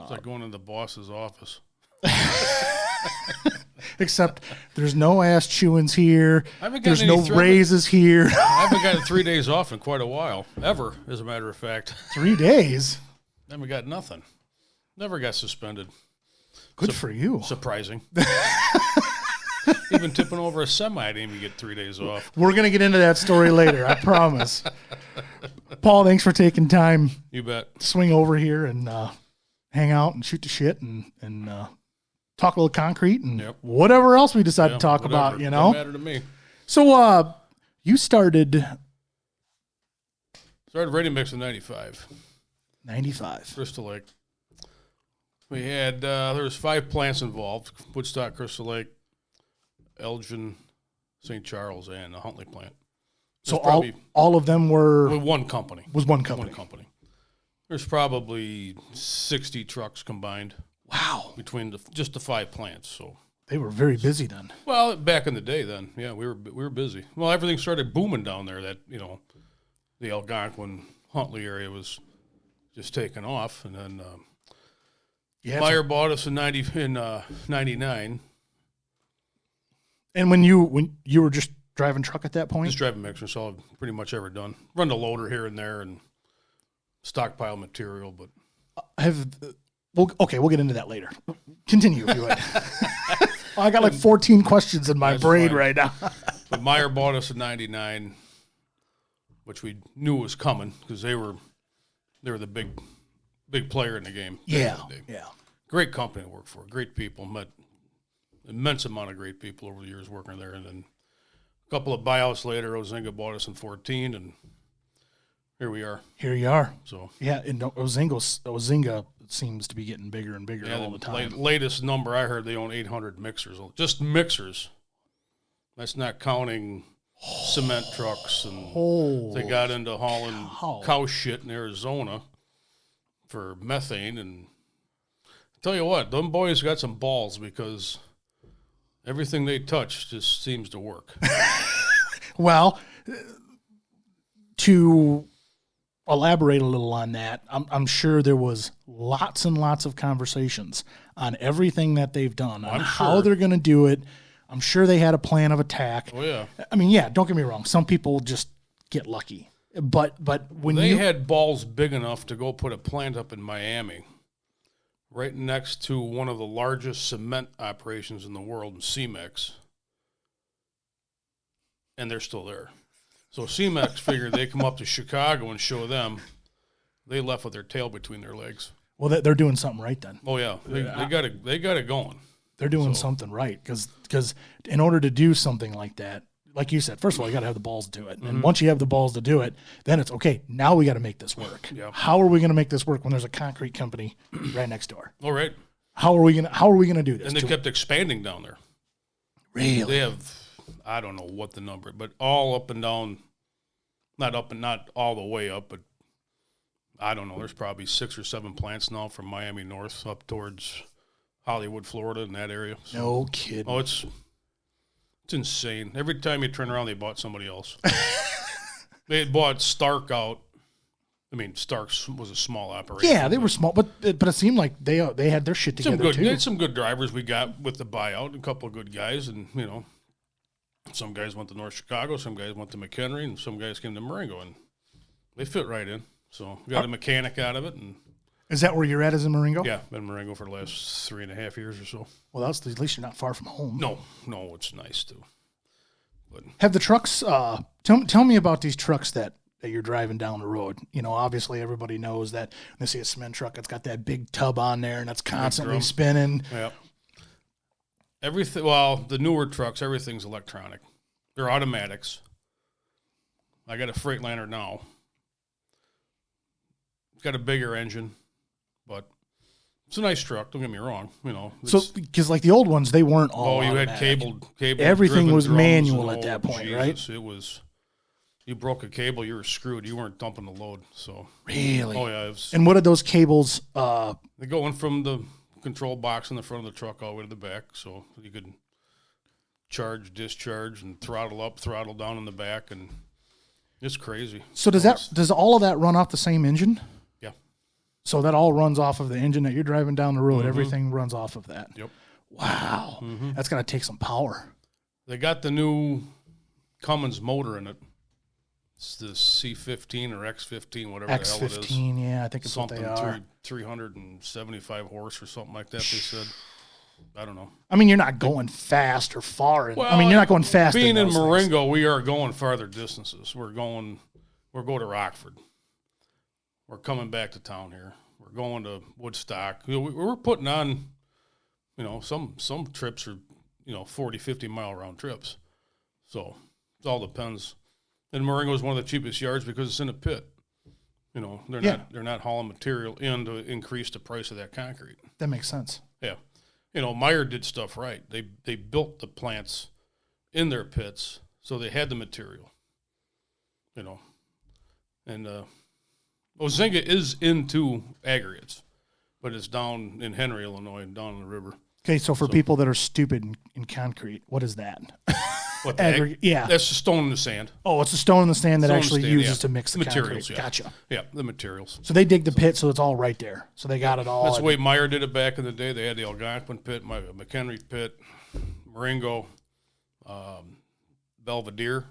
It's like going into the boss's office. Except there's no ass chewings here. There's no any raises here. I haven't gotten 3 days off in quite a while, ever, as a matter of fact. 3 days? I haven't got nothing. Never got suspended. Good for you. Surprising. Even tipping over a semi, I didn't even get 3 days off. We're going to get into that story later, I promise. Paul, thanks for taking time. You bet. Swing over here and hang out and shoot the shit and talk a little concrete and whatever else we decide to talk about, you know? Doesn't matter to me. So you started Ready Mix in 95. 95. Crystal Lake. We had, there was 5 plants involved: Woodstock, Crystal Lake, Elgin, St. Charles, and the Huntley plant. So all of them were one company. Was one company. One company. There's probably 60 trucks combined. Wow. Between just the 5 plants. So they were very busy then. Well, back in the day then, yeah, we were busy. Well, everything started booming down there. That, you know, the Algonquin, Huntley area was just taking off, and then Meyer bought us in 99. And when you were just driving truck at that point? Just driving mixers, so I've pretty much ever done. Run the loader here and there and stockpile material, but we'll get into that later. Continue if you would. I got like 14 questions in my brain right now. But Meyer bought us in 99, which we knew was coming because they were the big player in the game. Yeah. Great company to work for. Great people. Met immense amount of great people over the years working there. And then a couple of buyouts later, Ozinga bought us in 14, and here we are. Here you are. So yeah, and Ozinga seems to be getting bigger and bigger all the time. Latest number I heard, they own 800 mixers. Just mixers. That's not counting cement trucks. And they got into hauling cow shit in Arizona for methane. And I tell you what, them boys got some balls because everything they touch just seems to work. Well, to elaborate a little on that, I'm sure there was lots and lots of conversations on everything that they've done, on how they're going to do it. I'm sure they had a plan of attack. Oh, yeah. I mean, yeah, don't get me wrong. Some people just get lucky. But when they had balls big enough to go put a plant up in Miami right next to one of the largest cement operations in the world in CEMEX, and they're still there. So CEMEX figured they'd come up to Chicago and show them. They left with their tail between their legs. Well, they're doing something right then. Oh, yeah. They got it going. They're doing something right because in order to do something like that, like you said, first of all, you got to have the balls to do it. And once you have the balls to do it, then it's okay. Now we got to make this work. Yep. How are we going to make this work when there's a concrete company right next door? All right. How are we going to do this? And they kept expanding down there. Really? They have, I don't know what the number, but all up and down, not all the way up, but I don't know. There's probably 6 or 7 plants now from Miami north up towards Hollywood, Florida, in that area. So, no kidding. Oh, it's insane. Every time you turn around, they bought somebody else. They had bought Stark out. I mean, Stark was a small operation. Yeah, they were small, but it seemed like they had their shit together too. They had some good drivers we got with the buyout, a couple of good guys, and you know, some guys went to North Chicago, some guys went to McHenry, and some guys came to Marengo, and they fit right in. So we got a mechanic out of it. And is that where you're at, is in Marengo? Yeah, been in Marengo for the last 3.5 years or so. Well, at least you're not far from home. No, it's nice too. But have the trucks? Tell me about these trucks that you're driving down the road. You know, obviously everybody knows that when they see a cement truck, it's got that big tub on there and that's constantly spinning. Yep. Everything. Well, the newer trucks, everything's electronic. They're automatics. I got a Freightliner now. It's got a bigger engine, but it's a nice truck. Don't get me wrong. You know, so because like the old ones, they weren't all. You automatic. had cable. Everything was manual at that point, Jesus, right? It was. You broke a cable, you were screwed. You weren't dumping the load. So really. Oh yeah. And what are those cables? They go in from the control box in the front of the truck all the way to the back, so you could charge, discharge, and throttle up, throttle down in the back, and it's crazy. So does all of that run off the same engine? Yeah. So that all runs off of the engine that you're driving down the road. Everything runs off of that. Yep. Wow. That's got to take some power. They got the new Cummins motor in it. It's the C15 or X15, whatever the hell it is. X15, yeah, I think it's something what they are. 375 horse or something like that, they said. I don't know. I mean, you're not going fast or far. Well, I mean, you're not going fast. Being in Marengo, we are going farther distances. We're going to Rockford. We're coming back to town here. We're going to Woodstock. We're putting on, some trips are, 40, 50 mile round trips. So it all depends. And Marengo is one of the cheapest yards because it's in a pit. They're not hauling material in to increase the price of that concrete. That makes sense. Yeah. Meyer did stuff right. They built the plants in their pits, so they had the material. And Ozinga is into aggregates, but it's down in Henry, Illinois, down the river. Okay, so for people that are stupid in concrete, what is that? What, yeah. That's the stone in the sand. Oh, it's a stone in the sand that actually uses to mix the materials. Concrete. Yeah. Gotcha. Yeah, the materials. So they dig the pit, so it's all right there. So they got it all. That's the way Meyer did it back in the day. They had the Algonquin pit, McHenry pit, Marengo, Belvedere.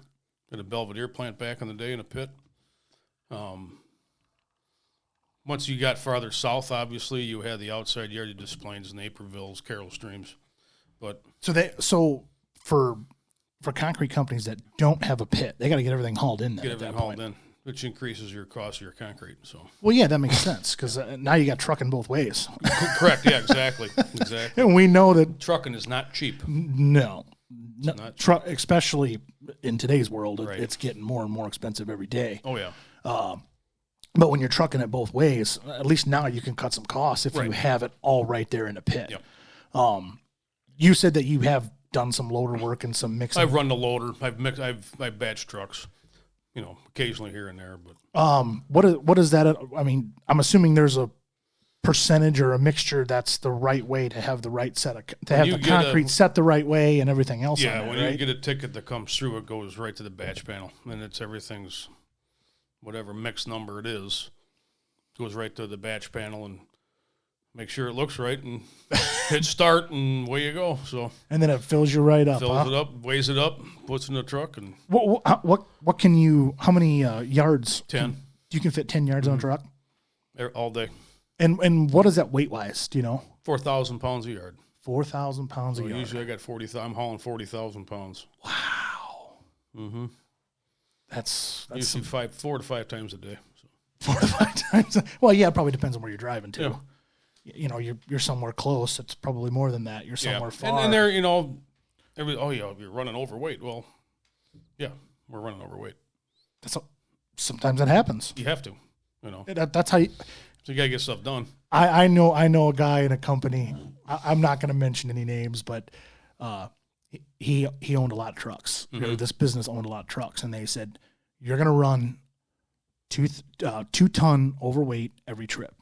Had a Belvedere plant back in the day in a pit. Once you got farther south, obviously, you had the outside yard, Des Plaines, Napervilles, Carroll Streams. But so for concrete companies that don't have a pit, they got to get everything hauled in. Get everything hauled in, which increases your cost of your concrete. So well, yeah, that makes sense because now you got trucking both ways. Correct. Yeah, exactly. And we know that trucking is not cheap. No, especially in today's world, right. It's getting more and more expensive every day. Oh yeah. But when you're trucking it both ways, at least now you can cut some costs if you have it all right there in a pit. Yep. You said that you have done some loader work and some mixing. I've run the loader. I've batched trucks, occasionally here and there. But what is that? I mean, I'm assuming there's a percentage or a mixture that's the right way to have the right set of the concrete set the right way and everything else. Yeah, on when right? you get a ticket that comes through, it goes right to the batch panel, and everything's whatever mix number it is, goes right to the batch panel and make sure it looks right and hit start and away you go. So and then it fills you right up. Fills it up, weighs it up, puts it in the truck, and what can you? How many yards? 10. You can fit 10 yards on a truck all day. And what is that weight wise? Do you know? 4,000 pounds a yard. 4,000 pounds a yard. Usually I got 40,000. I'm hauling 40,000 pounds. Wow. Mm-hmm. That's usually 4 to 5 times a day. So. 4 to 5 times. Well, yeah, it probably depends on where you're driving to. Yeah. You're somewhere close. It's probably more than that. You're somewhere far. And there, you're running overweight. Well, yeah, we're running overweight. Sometimes that happens. You have to, That's how you. So you gotta get stuff done. I know a guy in a company. I'm not going to mention any names, but he owned a lot of trucks. Mm-hmm. This business owned a lot of trucks, and they said you're going to run 2 ton overweight every trip,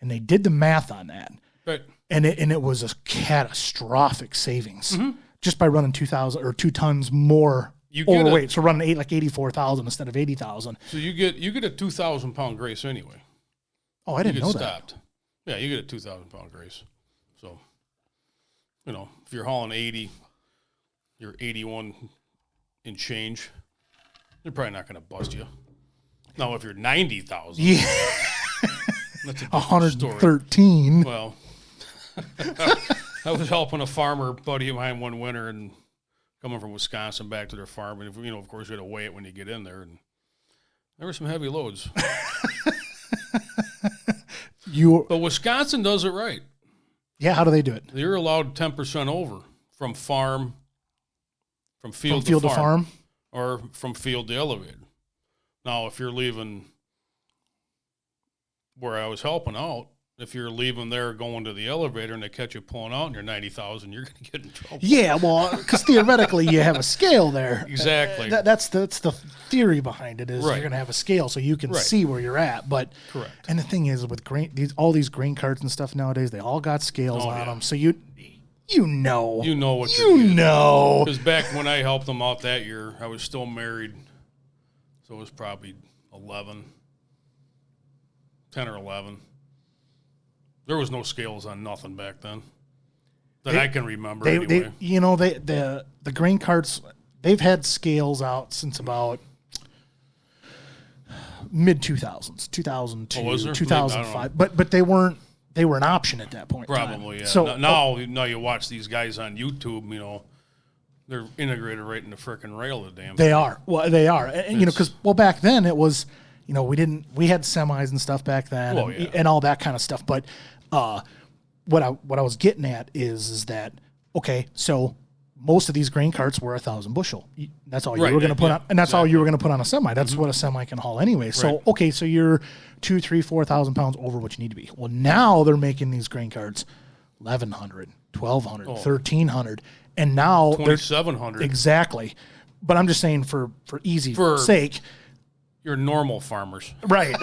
and they did the math on that, right? And it was a catastrophic savings just by running 2,000 or 2 tons more overweight. So running 84,000 instead of 80,000. So you get a 2,000 pound grace anyway. Oh, I didn't know stopped. Yeah, you get a 2,000 pound grace. So, if you're hauling 80, you're 81 and change, they're probably not going to bust you. Now, if you're 90,000, yeah, that's a 113. Story. Well, I was helping a farmer buddy of mine one winter and coming from Wisconsin back to their farm, and of course, you had to weigh it when you get in there, and there were some heavy loads. But Wisconsin does it right. Yeah, how do they do it? You're allowed 10% over from field to farm, or from field to elevator. Now, if you're leaving where I was helping out, if you're leaving there going to the elevator and they catch you pulling out and you're 90,000, you're going to get in trouble. Yeah, well, because theoretically you have a scale there. Exactly. That's the theory behind it is you're going to have a scale so you can see where you're at. But correct. And the thing is with all these grain carts and stuff nowadays, they all got scales on them. So you know what you're getting. Because back when I helped them out that year, I was still married, so it was probably 10 or 11. There was no scales on nothing back then that I can remember. Anyway, The grain carts, they've had scales out since about mid 2000s, 2002, 2005. But they weren't. They were an option at that point. Probably, yeah. So now you watch these guys on YouTube. They're integrated right in the frickin' rail of the damn. They are. Well, they are. And, because back then it was, we had semis and stuff back then, and all that kind of stuff. But what I was getting at is that okay, so most of these grain carts were 1,000 bushel. That's all you were going to put on, and that's all you were going to put on a semi. That's what a semi can haul anyway. So okay, so you're 2,000, 3,000, 4,000 pounds over what you need to be. Well, now they're making these grain carts 1,100, 1,200, 1,300, and now 2,700 exactly. But I'm just saying for easy sake, you're normal farmers, right?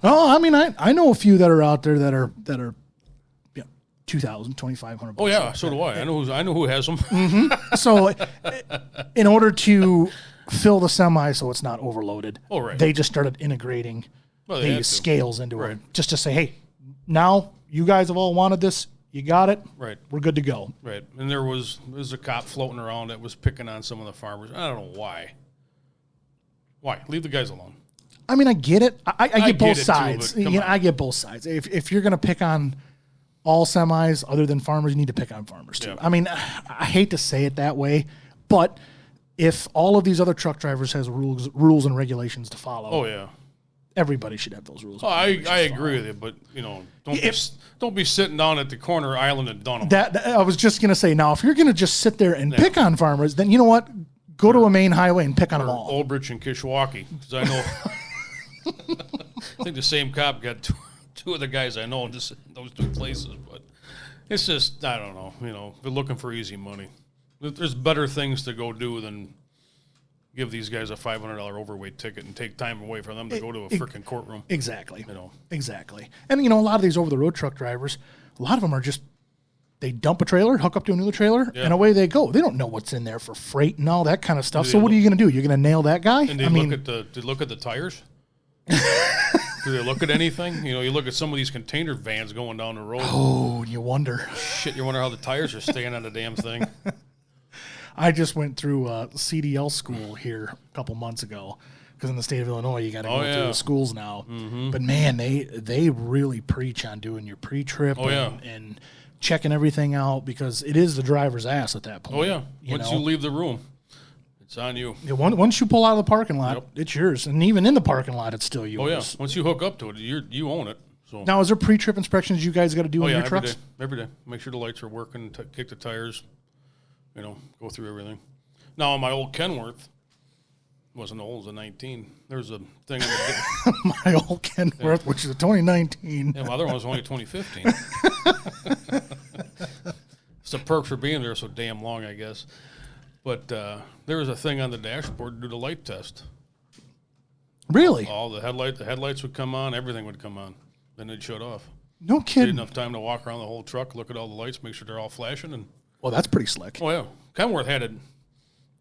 Well, I mean, I know a few that are out there that are 2,000, 2,500. Oh yeah, so do I. I know who has them. Mm-hmm. So, in order to fill the semi so it's not overloaded, they just started integrating these scales into it, just to say, hey, now you guys have all wanted this. You got it. Right. We're good to go. Right. And there's a cop floating around that was picking on some of the farmers. I don't know why. Why? Leave the guys alone. I mean, I get it. I get both sides. Too, I get both sides. If you're going to pick on all semis other than farmers, you need to pick on farmers too. Yeah. I mean, I hate to say it that way, but if all of these other truck drivers has rules and regulations to follow, everybody should have those rules. I agree with you, but don't be sitting down at the corner island of Dunham. That I was just gonna say. Now, if you're gonna just sit there and pick on farmers, then you know what? Go to a main highway and pick on them all. Old Bridge and Kishwaukee, because I know. I think the same cop got two of the guys I know in those two places, but it's just, I don't know, they're looking for easy money. There's better things to go do than give these guys a $500 overweight ticket and take time away from them to go to a freaking courtroom. Exactly. Exactly. And, a lot of these over-the-road truck drivers, a lot of them are just, they dump a trailer, hook up to another trailer, and away they go. They don't know what's in there for freight and all that kind of stuff. So what are you going to do? You're going to nail that guy? And look at the tires? Do they look at anything? You look at some of these container vans going down the road. Oh, you wonder. Shit, you wonder how the tires are staying on the damn thing. I just went through CDL school here a couple months ago because in the state of Illinois, you got to go through the schools now. Mm-hmm. But, man, they really preach on doing your pre-trip and checking everything out because it is the driver's ass at that point. Oh, yeah. Once you leave the room. It's on you. Yeah, once you pull out of the parking lot, it's yours. And even in the parking lot, it's still yours. Oh, yeah. Once you hook up to it, you own it. So now, is there pre-trip inspections you guys got to do on your trucks? Every day. Make sure the lights are working, kick the tires, go through everything. Now, on my old Kenworth, wasn't old, it was a 19. There's a thing. My old Kenworth, which is a 2019. Yeah, my other one was only a 2015. It's the perks for being there so damn long, I guess. But there was a thing on the dashboard to do the light test. Really? All the headlights would come on, everything would come on. Then they'd shut off. No kidding. Enough time to walk around the whole truck, look at all the lights, make sure they're all flashing. And well, that's pretty slick. Oh, yeah. Kenworth had a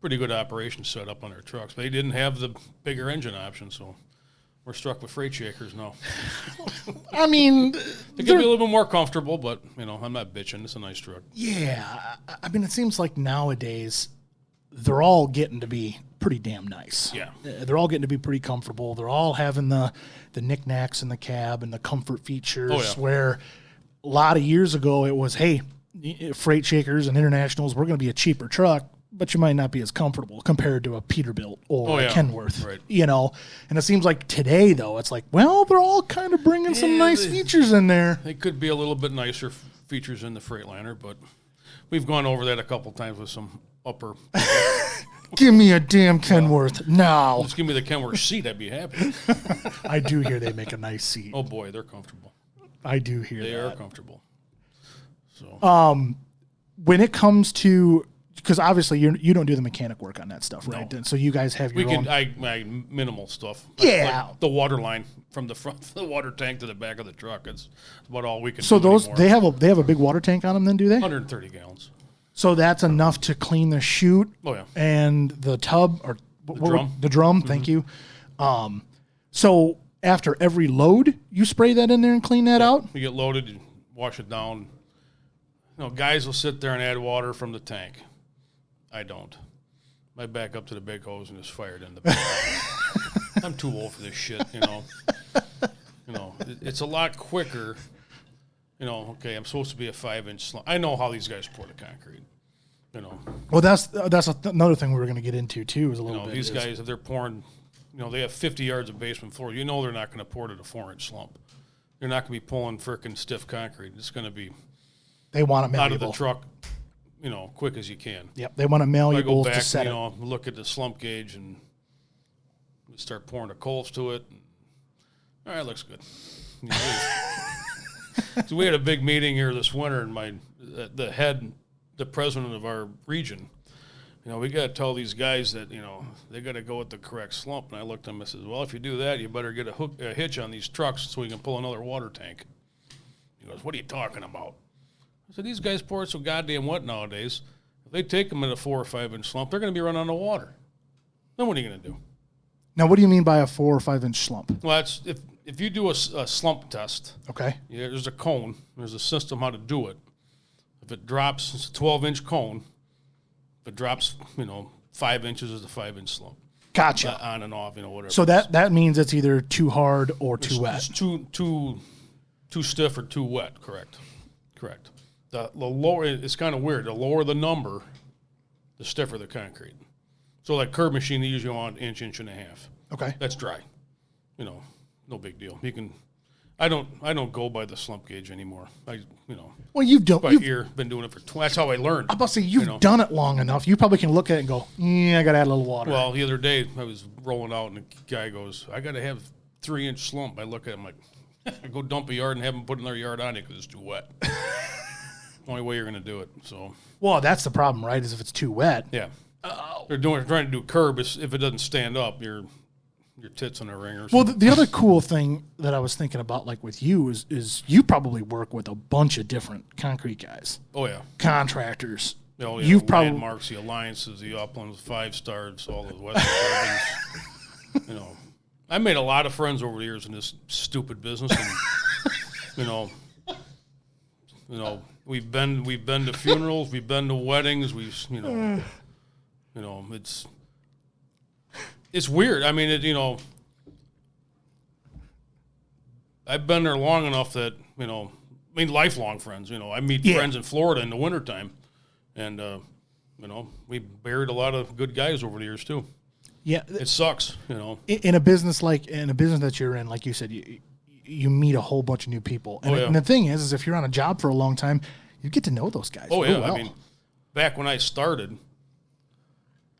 pretty good operation set up on their trucks. But they didn't have the bigger engine option, so we're stuck with freight shakers now. I mean, they can be a little bit more comfortable, but, I'm not bitching. It's a nice truck. Yeah. I mean, it seems like nowadays they're all getting to be pretty damn nice. Yeah. They're all getting to be pretty comfortable. They're all having the knickknacks in the cab and the comfort features where a lot of years ago it was, hey, freight shakers and internationals, we're going to be a cheaper truck, but you might not be as comfortable compared to a Peterbilt or a Kenworth, right. And it seems like today, though, it's like, well, they're all kind of bringing some nice features in there. They could be a little bit nicer features in the Freightliner, but we've gone over that a couple times with some upper. Give me a damn Kenworth now. Just give me the Kenworth seat. I'd be happy. I do hear they make a nice seat. Oh, boy, they're comfortable. I do hear they that. They are comfortable. So, when it comes to, because obviously you don't do the mechanic work on that stuff, right? No. So you guys have your own. I minimal stuff. Yeah. Like the water line from the front, the water tank to the back of the truck. It's about all we can do. So those anymore. they have a big water tank on them, then, do they? 130 gallons. So that's enough to clean the chute. Oh, yeah. And the tub or the drum. The drum. Mm-hmm. Thank you. So after every load, you spray that in there and clean that out? You get loaded, you wash it down. Guys will sit there and add water from the tank. I don't. I back up to the big hose and just fire it in the back. I'm too old for this shit, It's a lot quicker. Okay, I'm supposed to be a 5-inch slump. I know how these guys pour the concrete. Well, that's another thing we were going to get into too. Is a little bit. These guys, if they're pouring, they have 50 yards of basement floor. They're not going to pour to the 4-inch slump. They're not going to be pulling frickin' stiff concrete. It's going to be. They want it malleable. Out of the truck, quick as you can. Yep, they want it malleable to set it. Look at the slump gauge and start pouring the coals to it. All right, looks good. So we had a big meeting here this winter, and the president of our region, we got to tell these guys that, they got to go with the correct slump. And I looked at him and said, well, if you do that, you better get a hitch on these trucks so we can pull another water tank. He goes, what are you talking about? I said, these guys pour it so goddamn wet nowadays. If they take them in a 4 or 5-inch slump, they're going to be running out of water. Then what are you going to do? Now, what do you mean by a 4 or 5-inch slump? Well, that's if you do a slump test. Okay. There's a cone. There's a system how to do it. If it drops, it's a 12-inch cone. If it drops, 5 inches is a 5-inch slump. Gotcha. On and off, whatever. So that means it's either too hard or too wet. It's too stiff or too wet. Correct. The lower, it's kind of weird. The lower the number, the stiffer the concrete. So like curb machine, they usually want inch and a half. Okay. That's dry. No big deal. You can. I don't go by the slump gauge anymore. Well, you've been doing it for. That's how I learned. I'm about to say you've done it long enough. You probably can look at it and go, I got to add a little water. Well, the other day I was rolling out and the guy goes, I got to have 3-inch slump. I look at him like, I go dump a yard and have them put another yard on it because it's too wet. Only way you're going to do it. So. Well, that's the problem, right? Is if it's too wet. Yeah. They're trying to do curb. If it doesn't stand up, your tits in a ring or something. Well, the other cool thing that I was thinking about, like with you, is you probably work with a bunch of different concrete guys. Oh yeah. Contractors. Oh yeah. You've probably Landmarks, the Alliances, the Uplands, 5 Stars, all the Western Buildings. I made a lot of friends over the years in this stupid business, and we've been to funerals, we've been to weddings, it's weird. I mean, I've been there long enough that, lifelong friends. I meet friends in Florida in the wintertime, and, we buried a lot of good guys over the years, too. Yeah. It sucks, In a business that you're in, like you said, you meet a whole bunch of new people. And, and the thing is if you're on a job for a long time, you get to know those guys. Oh, yeah. Well. I mean, back when I started,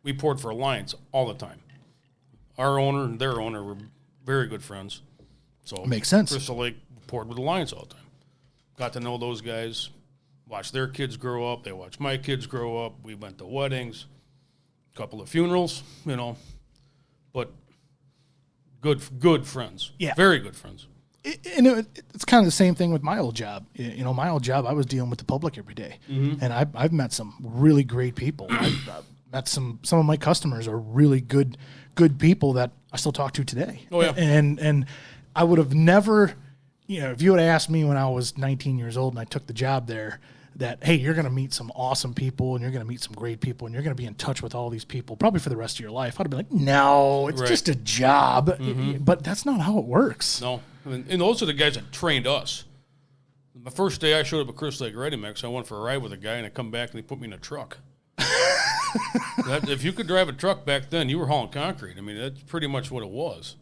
we poured for Alliance all the time. Our owner and their owner were very good friends. So makes sense. Crystal Lake poured with Alliance all the time. Got to know those guys, watched their kids grow up. They watched my kids grow up. We went to weddings, a couple of funerals, but good friends. Yeah. Very good friends. It's kind of the same thing with my old job. My old job, I was dealing with the public every day. Mm-hmm. And I've met some really great people. I've met some of my customers are really good people that I still talk to today. Oh, yeah. And I would have never, if you would have asked me when I was 19 years old and I took the job there, that, hey, you're going to meet some awesome people and you're going to meet some great people and you're going to be in touch with all these people probably for the rest of your life, I'd have been like, no, it's just a job. Mm-hmm. But that's not how it works. No. And those are the guys that trained us. The first day I showed up at Crystal Lake Ready Mix, I went for a ride with a guy and I come back and they put me in a truck. If you could drive a truck back then, you were hauling concrete. I mean, that's pretty much what it was.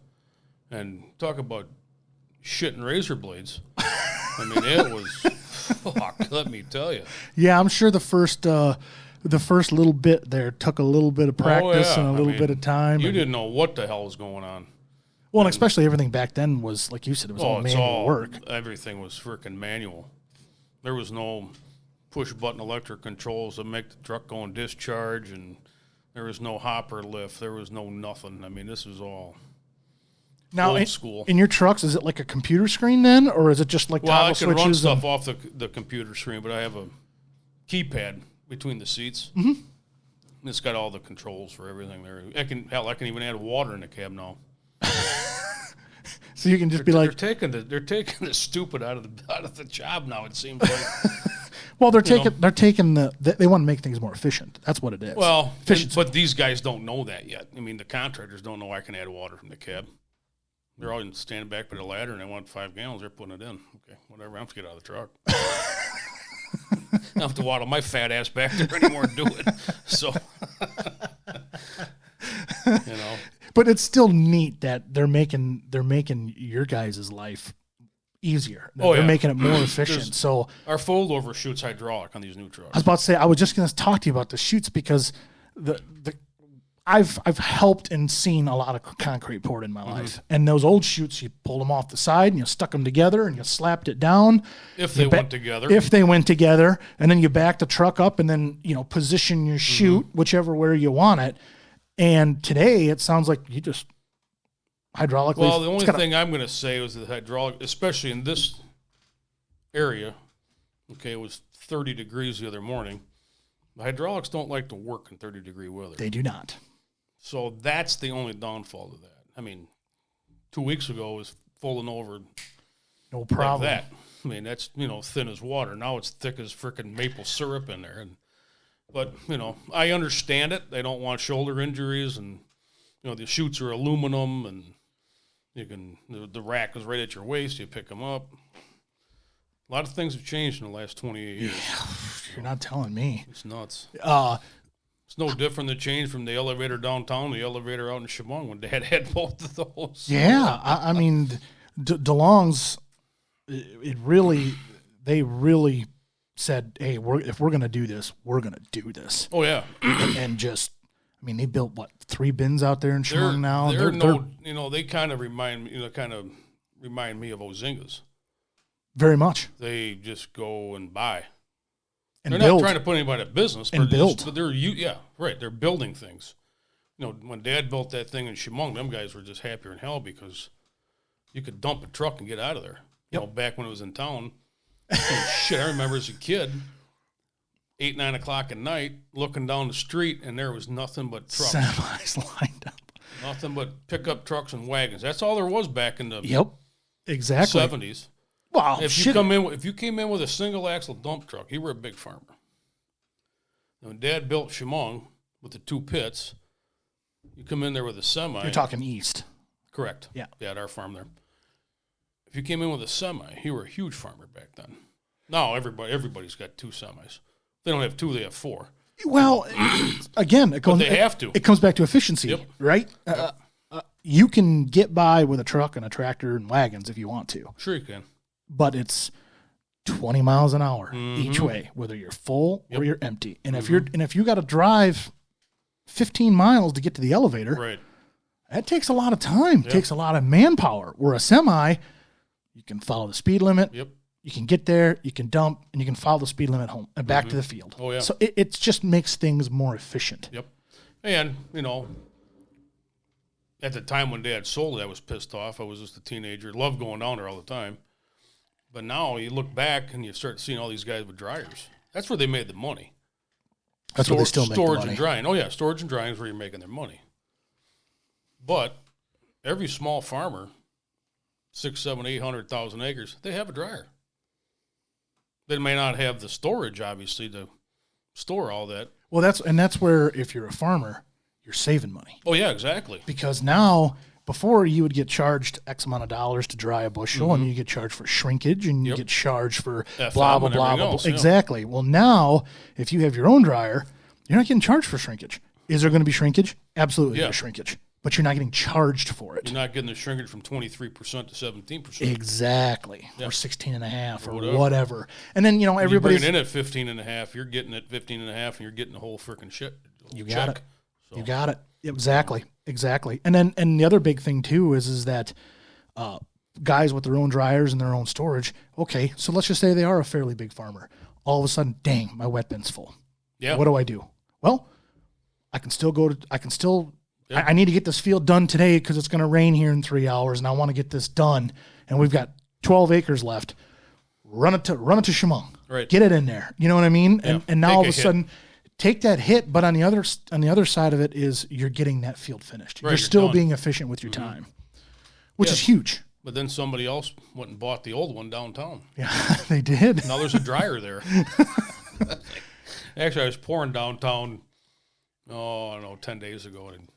And talk about shit and razor blades. I mean, it was, fuck, let me tell you. Yeah, I'm sure the first little bit there took a little bit of practice and a little bit of time. You didn't know what the hell was going on. Well, and especially everything back then was, like you said, it was all manual work. Everything was freaking manual. There was no push-button electric controls that make the truck go in discharge, and there was no hopper lift. There was no nothing. I mean, this was all old school. In your trucks, is it like a computer screen then, or is it just like toggle switches? Well, I can run stuff off the computer screen, but I have a keypad between the seats. Mm-hmm. And it's got all the controls for everything there. I can even add water in the cab now. So you can just be like, they're taking the stupid out of the job now. It seems like. Well, they want to make things more efficient. That's what it is. Well, but these guys don't know that yet. I mean, the contractors don't know I can add water from the cab. They're all standing back by the ladder and they want 5 gallons. They're putting it in. Okay, whatever. I have to get out of the truck. I don't have to waddle my fat ass back there anymore and do it. So, But it's still neat that they're making your guys' life easier. They're making it more efficient. So our fold over shoots hydraulic on these new trucks. I was about to say, I was just going to talk to you about the chutes because I've helped and seen a lot of concrete poured in my life. And those old chutes, you pulled them off the side and you stuck them together and you slapped it down. If they went together. If they went together. And then you back the truck up and then, position your chute, whichever way you want it. And today it sounds like you just hydraulically. Well, the only thing I'm going to say was the hydraulic, especially in this area, it was 30 degrees the other morning. The hydraulics don't like to work in 30-degree weather. They do not. So that's the only downfall to that. I mean, 2 weeks ago it was folding over. No problem. Like that. I mean, that's, thin as water. Now it's thick as frickin' maple syrup in there. But, I understand it. They don't want shoulder injuries and, the chutes are aluminum and the rack is right at your waist. You pick them up. A lot of things have changed in the last 28 years. Yeah, you're not telling me. It's nuts. It's no different than change from the elevator downtown to the elevator out in Chemung when Dad had both of those. Yeah, I mean, DeLong's, they really said, hey, if we're going to do this, we're going to do this. Oh, yeah. And just, they built, 3 bins out there in Chemung now? They kind of remind me of Ozingas. Very much. They just go and buy. And they're build. not trying to put anybody out of business. And build. They're building things. When Dad built that thing in Chemung, them guys were just happier than hell because you could dump a truck and get out of there. Back when it was in town. Shit, I remember as a kid, 8, 9 o'clock at night, looking down the street, and there was nothing but trucks. Semis lined up. Nothing but pickup trucks and wagons. That's all there was back in the exactly 70s. Wow, if you came in with a single axle dump truck, you were a big farmer. When Dad built Chemung with the 2 pits, you come in there with a semi. You're talking east. Correct. Yeah. At our farm there. If you came in with a semi, you were a huge farmer back then. Now everybody's got 2 semis. They don't have 2; they have 4. Well, again, it comes back to efficiency, right? Yep. You can get by with a truck and a tractor and wagons if you want to. Sure you can. But it's 20 miles an hour each way, whether you're full or you're empty. And if you got to drive 15 miles to get to the elevator, right, that takes a lot of time. It takes a lot of manpower. Where a semi, you can follow the speed limit. Yep. You can get there, you can dump, and you can follow the speed limit home and back to the field. Oh, yeah. So it just makes things more efficient. Yep. And, at the time when Dad sold it, I was pissed off. I was just a teenager. Loved going down there all the time. But now you look back and you start seeing all these guys with dryers. That's where they made the money. That's where they still make the money. Storage and drying. Oh, yeah, storage and drying is where you're making their money. But every small farmer, 600, 700, 800,000 acres, they have a dryer. They may not have the storage, obviously, to store all that. Well, that's where, if you're a farmer, you're saving money. Oh, yeah, exactly. Because now, before you would get charged X amount of dollars to dry a bushel, and you get charged for shrinkage, and you get charged for FM blah, blah, blah, blah. Else, exactly. Well, now, if you have your own dryer, you're not getting charged for shrinkage. Is there going to be shrinkage? Absolutely there's shrinkage. But you're not getting charged for it. You're not getting the shrinkage from 23% to 17%. Exactly. Or 16.5 or whatever. And then, everybody's... You bring it in at 15.5, you're getting it 15.5, and you're getting the whole freaking shit. You got it. So. You got it. Exactly. And the other big thing, too, is that guys with their own dryers and their own storage, okay, so let's just say they are a fairly big farmer. All of a sudden, dang, my wet bin's full. Yeah. What do I do? Well, I need to get this field done today because it's going to rain here in 3 hours, and I want to get this done. And we've got 12 acres left. Run it to Chemung. Right. Get it in there. You know what I mean? Yeah. And now all of a sudden, take that hit. But on the other side of it is you're getting that field finished. Right, you're still being efficient with your time. which is huge. But then somebody else went and bought the old one downtown. Yeah, they did. Now there's a dryer there. Actually, I was pouring downtown, 10 days ago, and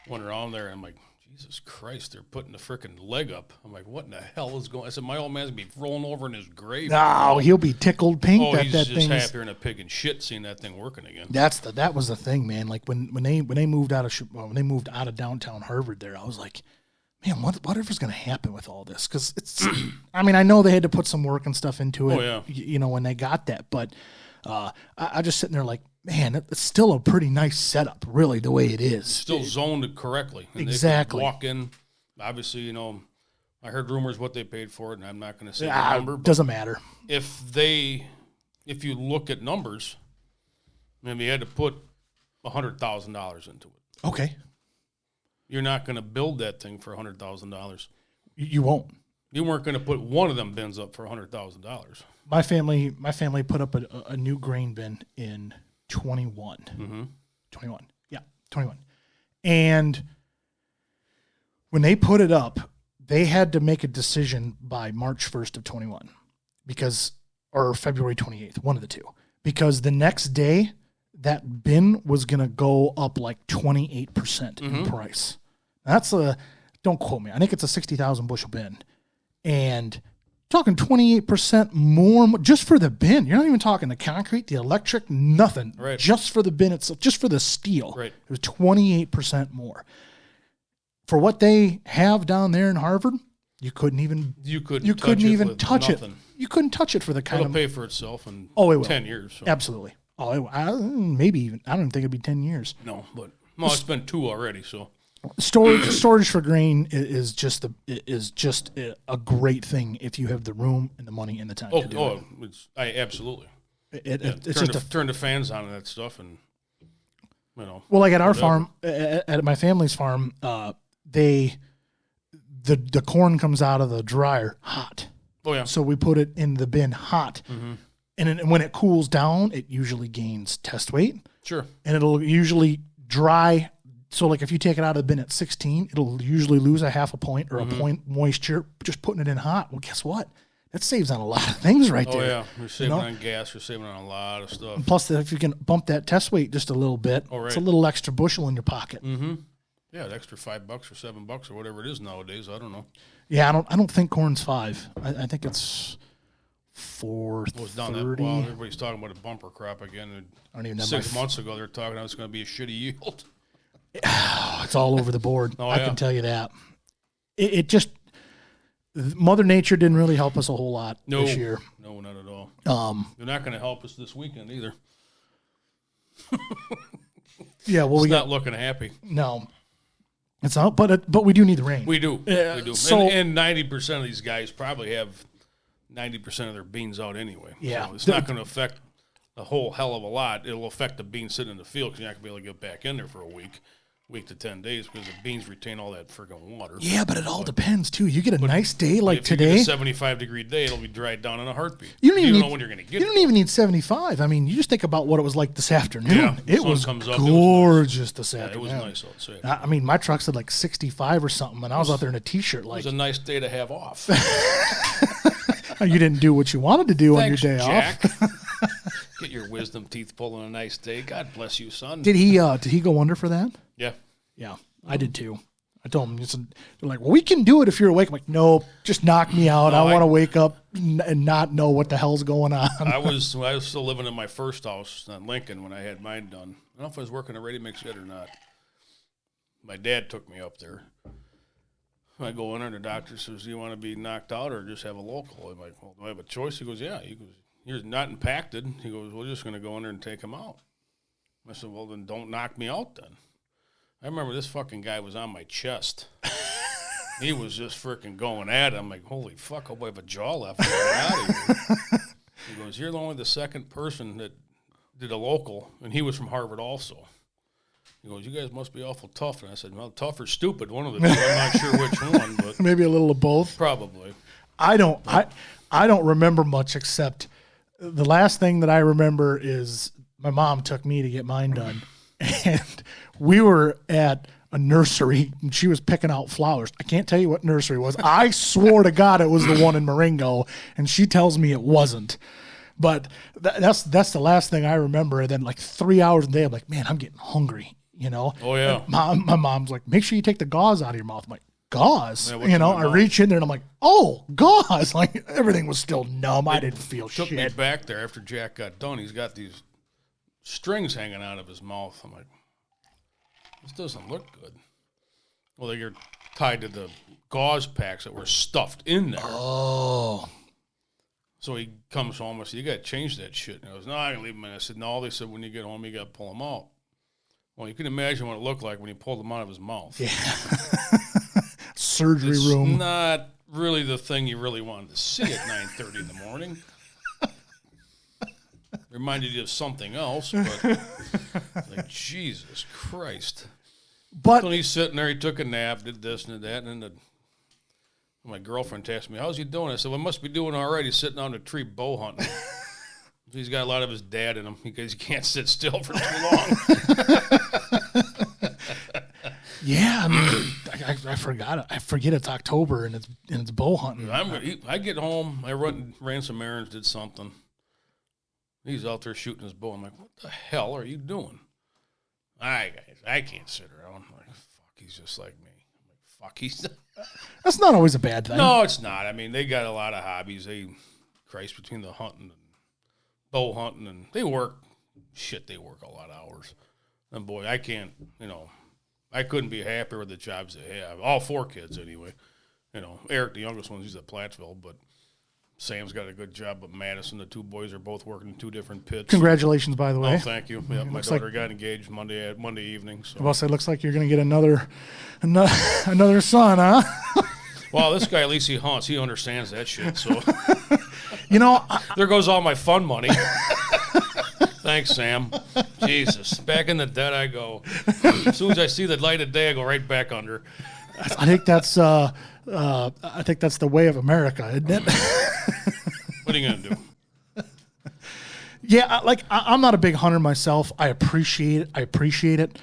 went around there, and I'm like, Jesus Christ, they're putting the frickin' leg up. I'm like, what in the hell is going on? I said, my old man's going to be rolling over in his grave. No, he'll be tickled pink. Oh, he's just happier than a pig in shit seeing that thing working again. That was the thing, man. Like when they moved out of downtown Harvard there, I was like, man, whatever's going to happen with all this? Because it's, I mean, I know they had to put some work and stuff into it, when they got that. But I just sitting there like, man, it's still a pretty nice setup, really, the way it is. Still zoned correctly. And exactly. They walk in, obviously, I heard rumors what they paid for it, and I'm not going to say the number. Doesn't matter. If you look at numbers, maybe you had to put $100,000 into it. Okay. You're not going to build that thing for $100,000. You won't. You weren't going to put one of them bins up for $100,000. My family put up a new grain bin in 21. Mm-hmm. 21. Yeah, 21. And when they put it up, they had to make a decision by March 1st of 21 or February 28th, one of the two. Because the next day, that bin was going to go up like 28% in price. That's don't quote me. I think it's a 60,000 bushel bin. And talking 28% more just for the bin. You're not even talking the concrete, the electric, nothing. Right. Just for the bin itself, just for the steel. Right. It was 28% more. For what they have down there in Harvard, you couldn't even touch it. You couldn't touch it for the kind It'll pay for itself in it will. 10 years. So. Absolutely. Maybe even. I don't even think it'd be 10 years. No, but it's been 2 already, so. Storage for grain is just a great thing if you have the room and the money and the time to do it. Absolutely. It's turn the fans on and that stuff, and Well, like at our farm, at my family's farm, the corn comes out of the dryer hot. Oh yeah. So we put it in the bin hot, and when it cools down, it usually gains test weight. Sure. And it'll usually dry. So, like, if you take it out of the bin at 16, it'll usually lose a half a point or a point moisture just putting it in hot. Well, guess what? That saves on a lot of things there. Oh, yeah. You're saving on gas. You're saving on a lot of stuff. And plus, if you can bump that test weight just a little bit, it's a little extra bushel in your pocket. Mm-hmm. Yeah, an extra $5 or $7 or whatever it is nowadays. I don't know. Yeah, I don't think corn's $5. I think it's $4.30. It's down that. Well, everybody's talking about a bumper crop again. I don't even know. 6 months ago, they were talking about it's going to be a shitty yield. It's all over the board. Oh, I can tell you that. It just Mother Nature didn't really help us a whole lot this year. No, not at all. They're not going to help us this weekend either. Yeah, well, it's not looking happy. No, it's not. But we do need the rain. We do. We do. So, and 90% of these guys probably have 90% of their beans out anyway. Yeah, so it's not going to affect a whole hell of a lot. It'll affect the beans sitting in the field because you're not going to be able to get back in there for a week to 10 days because the beans retain all that friggin' water. Yeah, but it all depends, too. You get a nice day like today. If you get a 75-degree day, it'll be dried down in a heartbeat. You don't even know when you're going to get it. You don't even need 75. I mean, you just think about what it was like this afternoon. Yeah, it was gorgeous this afternoon. It was nice outside. I mean, my truck said like 65 or something, and I was out there in a T-shirt. Like, it was a nice day to have off. You didn't do what you wanted to do on your day Jack. off. Get your wisdom teeth pulled on a nice day. God bless you, son. Did he go under for that? Yeah. Yeah, I did too. I told him, they're like, well, we can do it if you're awake. I'm like, no, just knock me out. I want to wake up and not know what the hell's going on. I was still living in my first house on Lincoln when I had mine done. I don't know if I was working a ready mix yet or not. My dad took me up there. I go in there, and the doctor says, do you want to be knocked out or just have a local? I'm like, well, do I have a choice? He goes, yeah. He goes, you're not impacted. He goes, we're just going to go in there and take him out. I said, well, then don't knock me out then. I remember this fucking guy was on my chest. He was just freaking going at it. I'm like, holy fuck, I hope I have a jaw left. Get out of here. He goes, you're only the second person that did a local, and he was from Harvard also. He goes, you guys must be awful tough. And I said, well, tough or stupid, one of the two. I'm not sure which one, but maybe a little of both. Probably. I don't remember much except the last thing that I remember is my mom took me to get mine done. And we were at a nursery, and she was picking out flowers. I can't tell you what nursery it was. I swore to God it was the one in Marengo, and she tells me it wasn't. But that's the last thing I remember. And then like 3 hours a day, I'm like, man, I'm getting hungry, you know? Oh, yeah. My mom's like, make sure you take the gauze out of your mouth. I'm like, gauze? Yeah, you know, I reach in there and I'm like, oh, gauze. Like everything was still numb. I didn't feel shit. Took me back there after Jack got done. He's got these strings hanging out of his mouth. I'm like, this doesn't look good. Well, they're tied to the gauze packs that were stuffed in there. Oh. So he comes home and said, you got to change that shit. And I goes, no, I can leave them in. I said, no, they said when you get home, you got to pull them out. Well, you can imagine what it looked like when he pulled them out of his mouth. Yeah. Surgery room. It's not really the thing you really wanted to see at 9:30 in the morning. Reminded you of something else, but like, Jesus Christ. But when he's sitting there, he took a nap, did this and did that, and then my girlfriend texted me, how's he doing? I said, well, he must be doing all right. He's sitting on a tree bow hunting. He's got a lot of his dad in him because he can't sit still for too long. Yeah, I mean, I forgot it. I forget it's October and it's bow hunting. I get home, I ran some errands, did something. He's out there shooting his bow. I'm like, what the hell are you doing? I can't sit around. I'm like, fuck, he's just like me. I'm like, fuck, he's... That's not always a bad thing. No, it's not. I mean, they got a lot of hobbies. Christ, between the hunting and bow hunting, and they work a lot of hours. And boy, I can't, I couldn't be happier with the jobs they have. All 4 kids, anyway. Eric, the youngest one, he's at Plattsville, but Sam's got a good job. But Madison, the 2 boys, are both working in 2 different pits. Congratulations, by the way. Oh, thank you. Yeah, my daughter got engaged Monday evening. So. Well, it looks like you're going to get another son, huh? Well, this guy, at least he hunts. He understands that shit. So, there goes all my fun money. Thanks, Sam. Jesus, back in the dead I go. As soon as I see the light of day, I go right back under. I think that's the way of America, isn't it? What are you gonna do? Yeah, I'm not a big hunter myself. I appreciate it.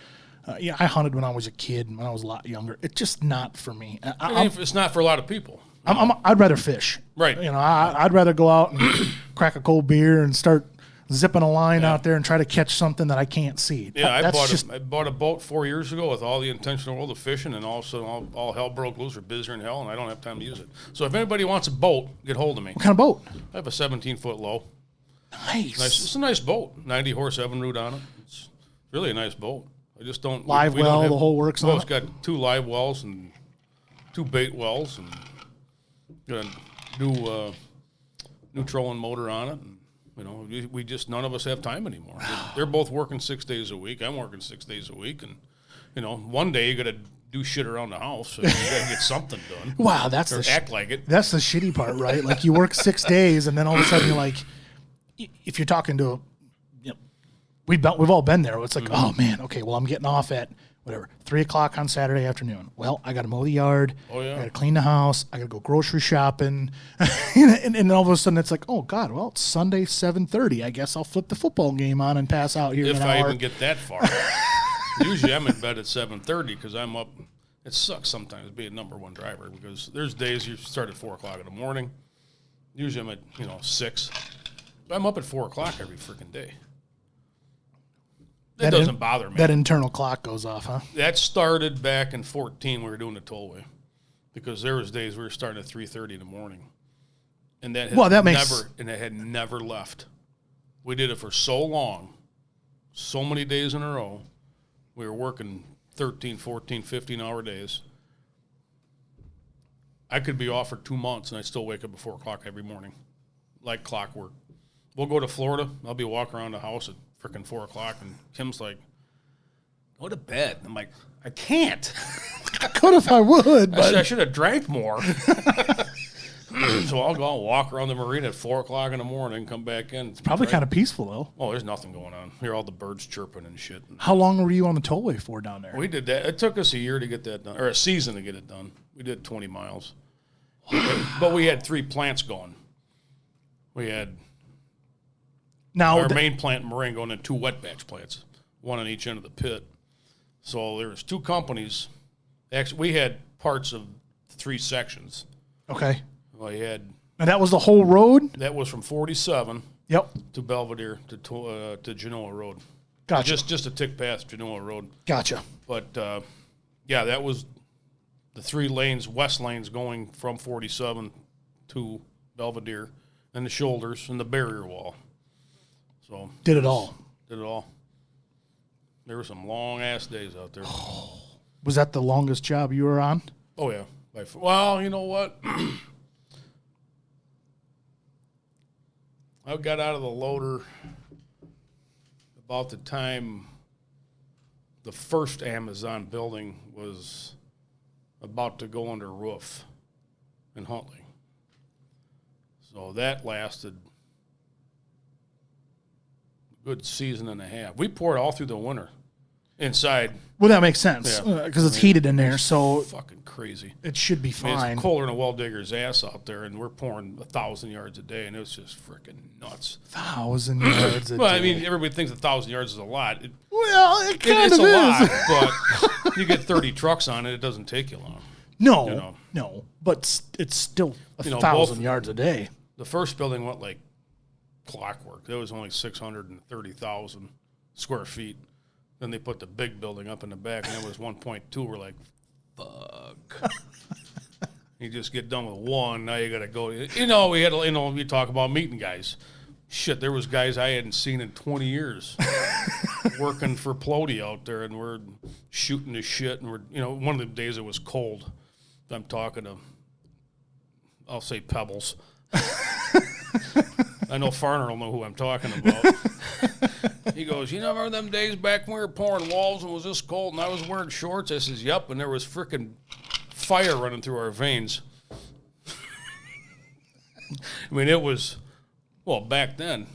I hunted when I was a kid and when I was a lot younger. It's just not for me. It's not for a lot of people. I'd rather fish. Right. I'd rather go out and crack a cold beer and start zipping a line out there and try to catch something that I can't see. Yeah, I bought a boat 4 years ago with all the intention in the world of fishing, and also all hell broke loose, or busier than hell, and I don't have time to use it. So if anybody wants a boat, get hold of me. What kind of boat? I have a 17-foot low. Nice. It's a nice boat. 90-horse Evinrude on it. It's really a nice boat. I just don't... Live well, the whole works on it? It's got 2 live wells and 2 bait wells, and got a new trolling motor on it. And, we just, none of us have time anymore. They're both working 6 days a week. I'm working 6 days a week. And, one day you got to do shit around the house. So you got to get something done. Wow, act like it. That's the shitty part, right? Like you work 6 days and then all of a sudden you're like, if you're talking to we've all been there. It's like, oh man, okay, well I'm getting off at 3:00 on Saturday afternoon. Well, I got to mow the yard. Oh yeah. I got to clean the house. I got to go grocery shopping, and all of a sudden it's like, oh God, well it's Sunday 7:30. I guess I'll flip the football game on and pass out here. If I even get that far. Usually I'm in bed at 7:30 because I'm up. It sucks sometimes being number 1 driver because there's days you start at 4:00 in the morning. Usually I'm at 6. But I'm up at 4:00 every freaking day. That doesn't bother me. That internal clock goes off, huh? That started back in 2014. We were doing the tollway because there was days we were starting at 3:30 in the morning, and that had never left. We did it for so long, so many days in a row. We were working 13, 14, 15-hour days. I could be off for 2 months, and I'd still wake up at 4:00 every morning, like clockwork. We'll go to Florida. I'll be walking around the house at freaking 4:00, and Kim's like, go to bed. I'm like, I can't. I could if I would, but I should have drank more. So I'll go and walk around the marina at 4:00 in the morning, come back in. It's probably kind of peaceful, though. Oh, there's nothing going on. Hear all the birds chirping and shit. How long were you on the tollway for down there? We did that. It took us a year to get that done, or a season to get it done. We did 20 miles. But we had 3 plants going. We had our main plant in Marengo and then 2 wet batch plants, 1 on each end of the pit. So there was 2 companies. Actually, we had parts of 3 sections. Okay. We had. And that was the whole road? That was from 47 Yep. to Belvedere to Genoa Road. Gotcha. Just a tick past Genoa Road. Gotcha. But, yeah, that was the 3 lanes, west lanes going from 47 to Belvedere, and the shoulders and the barrier wall. So Did it all. Did it all. There were some long-ass days out there. Was that the longest job you were on? Oh, yeah. Well, you know what? I got out of the loader about the time the first Amazon building was about to go under roof in Huntley. So that lasted a good season and a half. We poured all through the winter inside. Well, that makes sense because it's heated in there, so fucking crazy. It should be fine. It's colder than a well digger's ass out there, and we're pouring 1,000 yards a day, and it was just freaking nuts. 1,000 yards a day. Well, I mean, everybody thinks 1,000 yards is a lot. It kind of is. A lot, but you get 30 trucks on it, it doesn't take you long. No, no, but it's still 1,000 yards a day. The first building went like clockwork. There was only 630,000 square feet. Then they put the big building up in the back, and it was 1.2. We're like, fuck. You just get done with 1, now you got to go. We had, we talk about meeting guys. Shit, there was guys I hadn't seen in 20 years working for Plody out there, and we're shooting the shit. And one of the days it was cold. I'm talking to, I'll say Pebbles. I know Farner will know who I'm talking about. He goes, remember them days back when we were pouring walls and it was this cold and I was wearing shorts? I says, yep, and there was freaking fire running through our veins. I mean, it was, back then,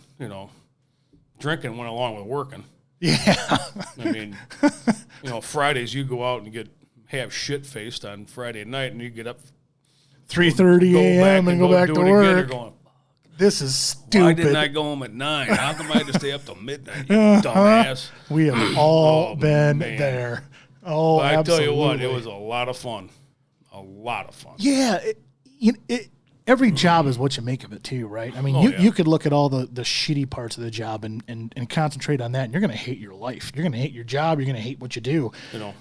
drinking went along with working. Yeah. I mean, Fridays you go out and have shit-faced on Friday night and you get up 3:30 a.m. and go back to work. Again. You're going, this is stupid. Why didn't I go home at 9? How come I had to stay up till midnight, you dumbass? We have all been there. Oh, but I absolutely. tell you what, it was a lot of fun. A lot of fun. Yeah. Every job is what you make of it, too, right? I mean, you could look at all the shitty parts of the job and concentrate on that, and you're going to hate your life. You're going to hate your job. You're going to hate what you do.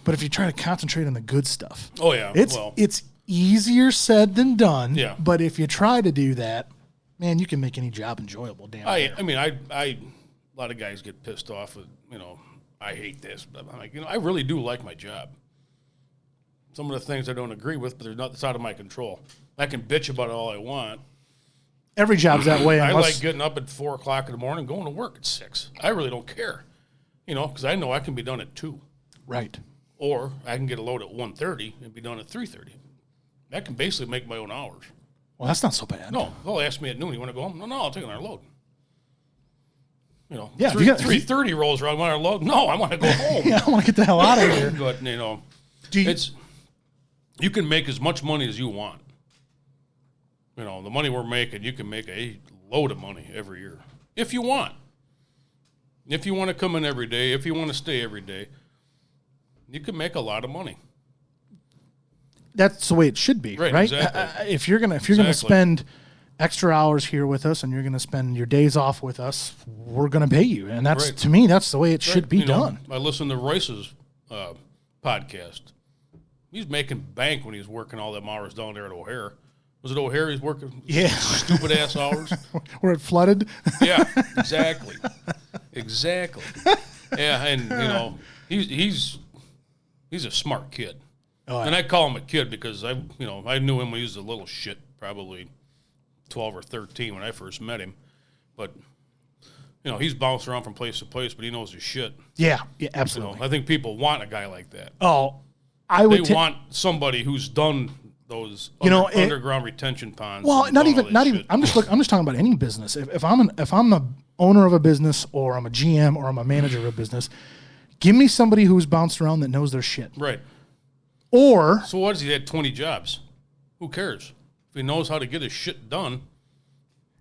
But if you try to concentrate on the good stuff, it's easier said than done. Yeah. But if you try to do that, man, you can make any job enjoyable. I mean, a lot of guys get pissed off with, I hate this. But I'm like, I really do like my job. Some of the things I don't agree with, but it's out of my control. I can bitch about it all I want. Every job's that way. I like getting up at 4 o'clock in the morning, going to work at 6. I really don't care, because I know I can be done at 2. Right. Or I can get a load at 1:30 and be done at 3:30. I can basically make my own hours. Well, that's not so bad. No, they'll ask me at noon, you want to go home? No, I'll take another load. Yeah, 3:30 rolls around, want to load? No, I want to go home. Yeah, I want to get the hell out of here. But, you can make as much money as you want. The money we're making, you can make a load of money every year. If you want. If you want to come in every day, if you want to stay every day, you can make a lot of money. That's the way it should be, right? Exactly. If you're gonna spend extra hours here with us and you're gonna spend your days off with us, we're gonna pay you, and that's to me that's the way it should be done. I listened to Royce's podcast. He's making bank when he's working all them hours down there at O'Hare. Was it O'Hare he's working? Yeah, stupid ass hours. Where it flooded. Yeah, exactly. Yeah, and he's a smart kid. Oh, and I call him a kid because I knew him when he was a little shit, probably 12 or 13 when I first met him. But he's bounced around from place to place, but he knows his shit. Yeah, absolutely. I think people want a guy like that. Oh, they want somebody who's done those underground retention ponds. Well, not even. I'm just talking about any business. If I'm the owner of a business, or I'm a GM, or I'm a manager of a business, give me somebody who's bounced around that knows their shit. Right. Or so what is he had 20 jobs? Who cares? If he knows how to get his shit done.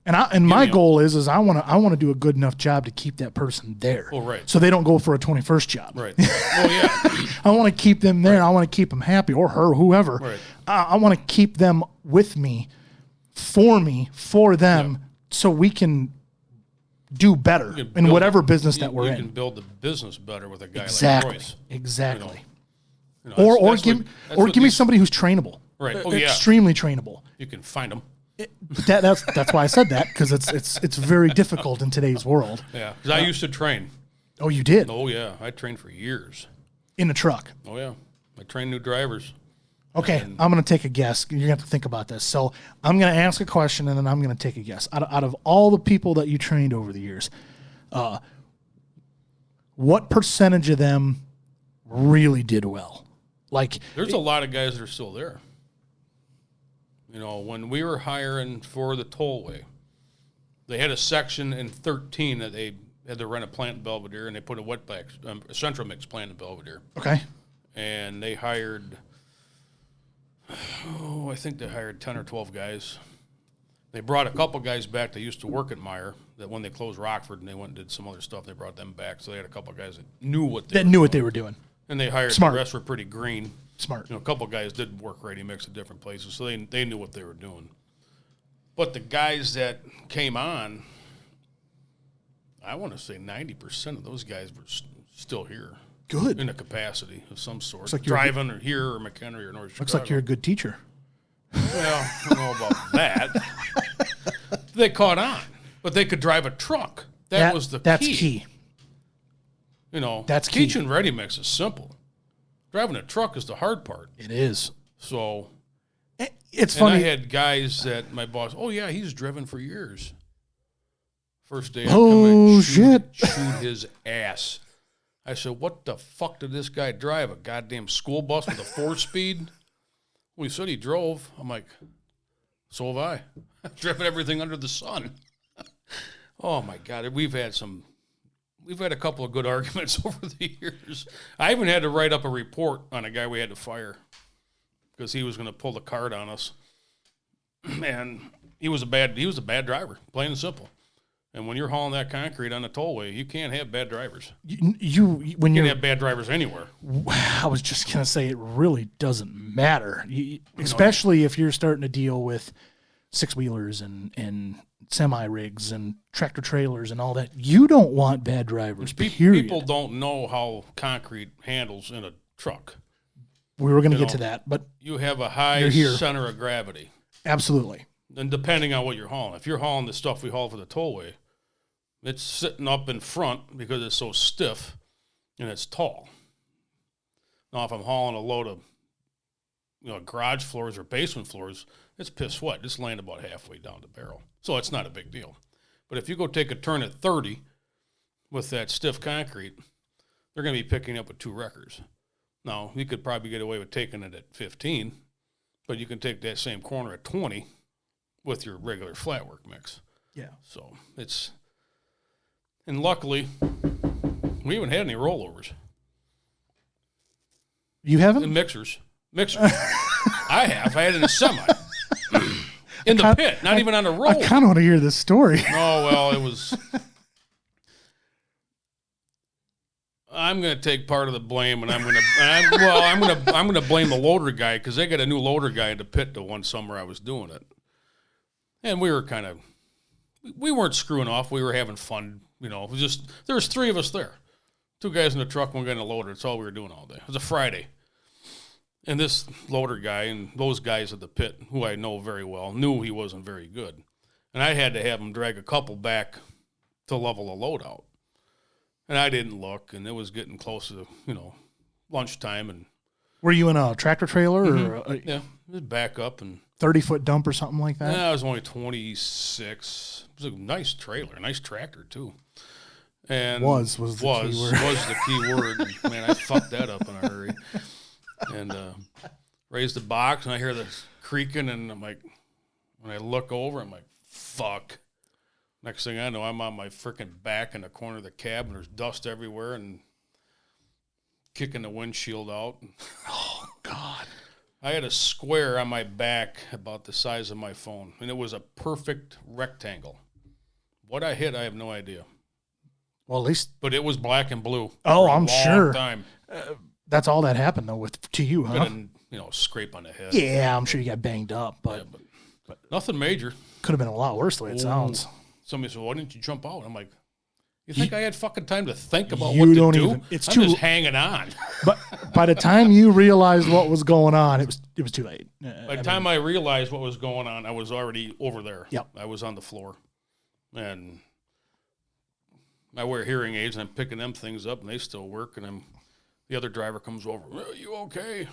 And my goal is I want to do a good enough job to keep that person there. Oh, right. So they don't go for a 21st job. Right. Oh, yeah. I want to keep them there. Right. I want to keep them happy, or her, whoever. Right. I want to keep them with me, for them, so we can do better in whatever business that we're in. You can build the business better with a guy like Royce. Exactly. Or give me somebody who's trainable. Right. Oh, extremely trainable. You can find them. That's why I said that, because it's very difficult in today's world. Yeah, because I used to train. Oh, you did? Oh, yeah. I trained for years. In a truck? Oh, yeah. I trained new drivers. Okay, I'm going to take a guess. You're going to have to think about this. So I'm going to ask a question, and then I'm going to take a guess. Out of all the people that you trained over the years, what percentage of them really did well? There's a lot of guys that are still there. When we were hiring for the tollway, they had a section in 13 that they had to rent a plant in Belvedere, and they put a central mix plant in Belvedere. Okay. And they hired, I think they hired 10 or 12 guys. They brought a couple guys back that used to work at Meyer, that when they closed Rockford and they went and did some other stuff, they brought them back. So they had a couple guys that knew what they were doing. And they hired Smart. The rest were pretty green. Smart. A couple guys did work ready mix at different places, so they knew what they were doing. But the guys that came on, I want to say 90% of those guys were still here. Good. In a capacity of some sort. Like driving or here or McHenry or North Chicago. Looks like you're a good teacher. Well, I don't know about that. They caught on, but they could drive a truck. That was the key. That's key. That's key. Teaching ready mix is simple. Driving a truck is the hard part. It is. So, it's funny. I had guys that my boss, he's driven for years. First day I shoot his ass. I said, what the fuck did this guy drive? A goddamn school bus with a 4-speed? Well, he said he drove. I'm like, so have I. I've driven everything under the sun. Oh, my God. We've had a couple of good arguments over the years. I even had to write up a report on a guy we had to fire because he was going to pull the cart on us. And he was a bad driver, plain and simple. And when you're hauling that concrete on the tollway, you can't have bad drivers. You can't have bad drivers anywhere. I was just going to say it really doesn't matter, especially if you're starting to deal with six-wheelers and semi-rigs and tractor-trailers and all that. You don't want bad drivers, period. People don't know how concrete handles in a truck. We were going to get to that, but you have a high center of gravity. Absolutely. And depending on what you're hauling. If you're hauling the stuff we haul for the tollway, it's sitting up in front because it's so stiff and it's tall. Now, if I'm hauling a load of garage floors or basement floors, it's piss wet. It's laying about halfway down the barrel. So it's not a big deal. But if you go take a turn at 30 with that stiff concrete, they're going to be picking up with 2 wreckers. Now, you could probably get away with taking it at 15, but you can take that same corner at 20 with your regular flat work mix. Yeah. So and luckily, we haven't had any rollovers. You haven't? In mixers. I have. I had it in a semi. In the pit, not even on a roll. I kind of want to hear this story. Oh, well, it was... I'm going to take part of the blame, and I'm going to blame the loader guy because they got a new loader guy in the pit the one summer I was doing it. And we weren't screwing off. We were having fun. It was just, there was 3 of us there. 2 guys in the truck, 1 guy in the loader. That's all we were doing all day. It was a Friday. And this loader guy and those guys at the pit, who I know very well, knew he wasn't very good. And I had to have him drag a couple back to level the load out. And I didn't look, and it was getting close to, lunchtime. And were you in a tractor trailer? Mm-hmm. Or yeah, it was back up. And 30-foot dump or something like that? Yeah, it was only 26. It was a nice trailer, a nice tractor, too. And was the key word. And, man, I fucked that up in a hurry. And raised the box, and I hear this creaking, and I'm like, when I look over, I'm like, fuck. Next thing I know, I'm on my freaking back in the corner of the cab, and there's dust everywhere, and kicking the windshield out. Oh, God. I had a square on my back about the size of my phone, and it was a perfect rectangle. What I hit, I have no idea. Well, at least... But it was black and blue. Oh, I'm sure. Time. That's all that happened, though, to you, huh? And, scrape on the head. Yeah, I'm sure you got banged up, but nothing major. Could have been a lot worse the way it sounds. Somebody said, why didn't you jump out? I'm like, you think I had fucking time to think about what to do? I'm just hanging on. But by the time you realized what was going on, it was too late. By the time I realized what was going on, I was already over there. Yep. I was on the floor. And I wear hearing aids, and I'm picking them things up, and they still work. And the other driver comes over. Are you okay?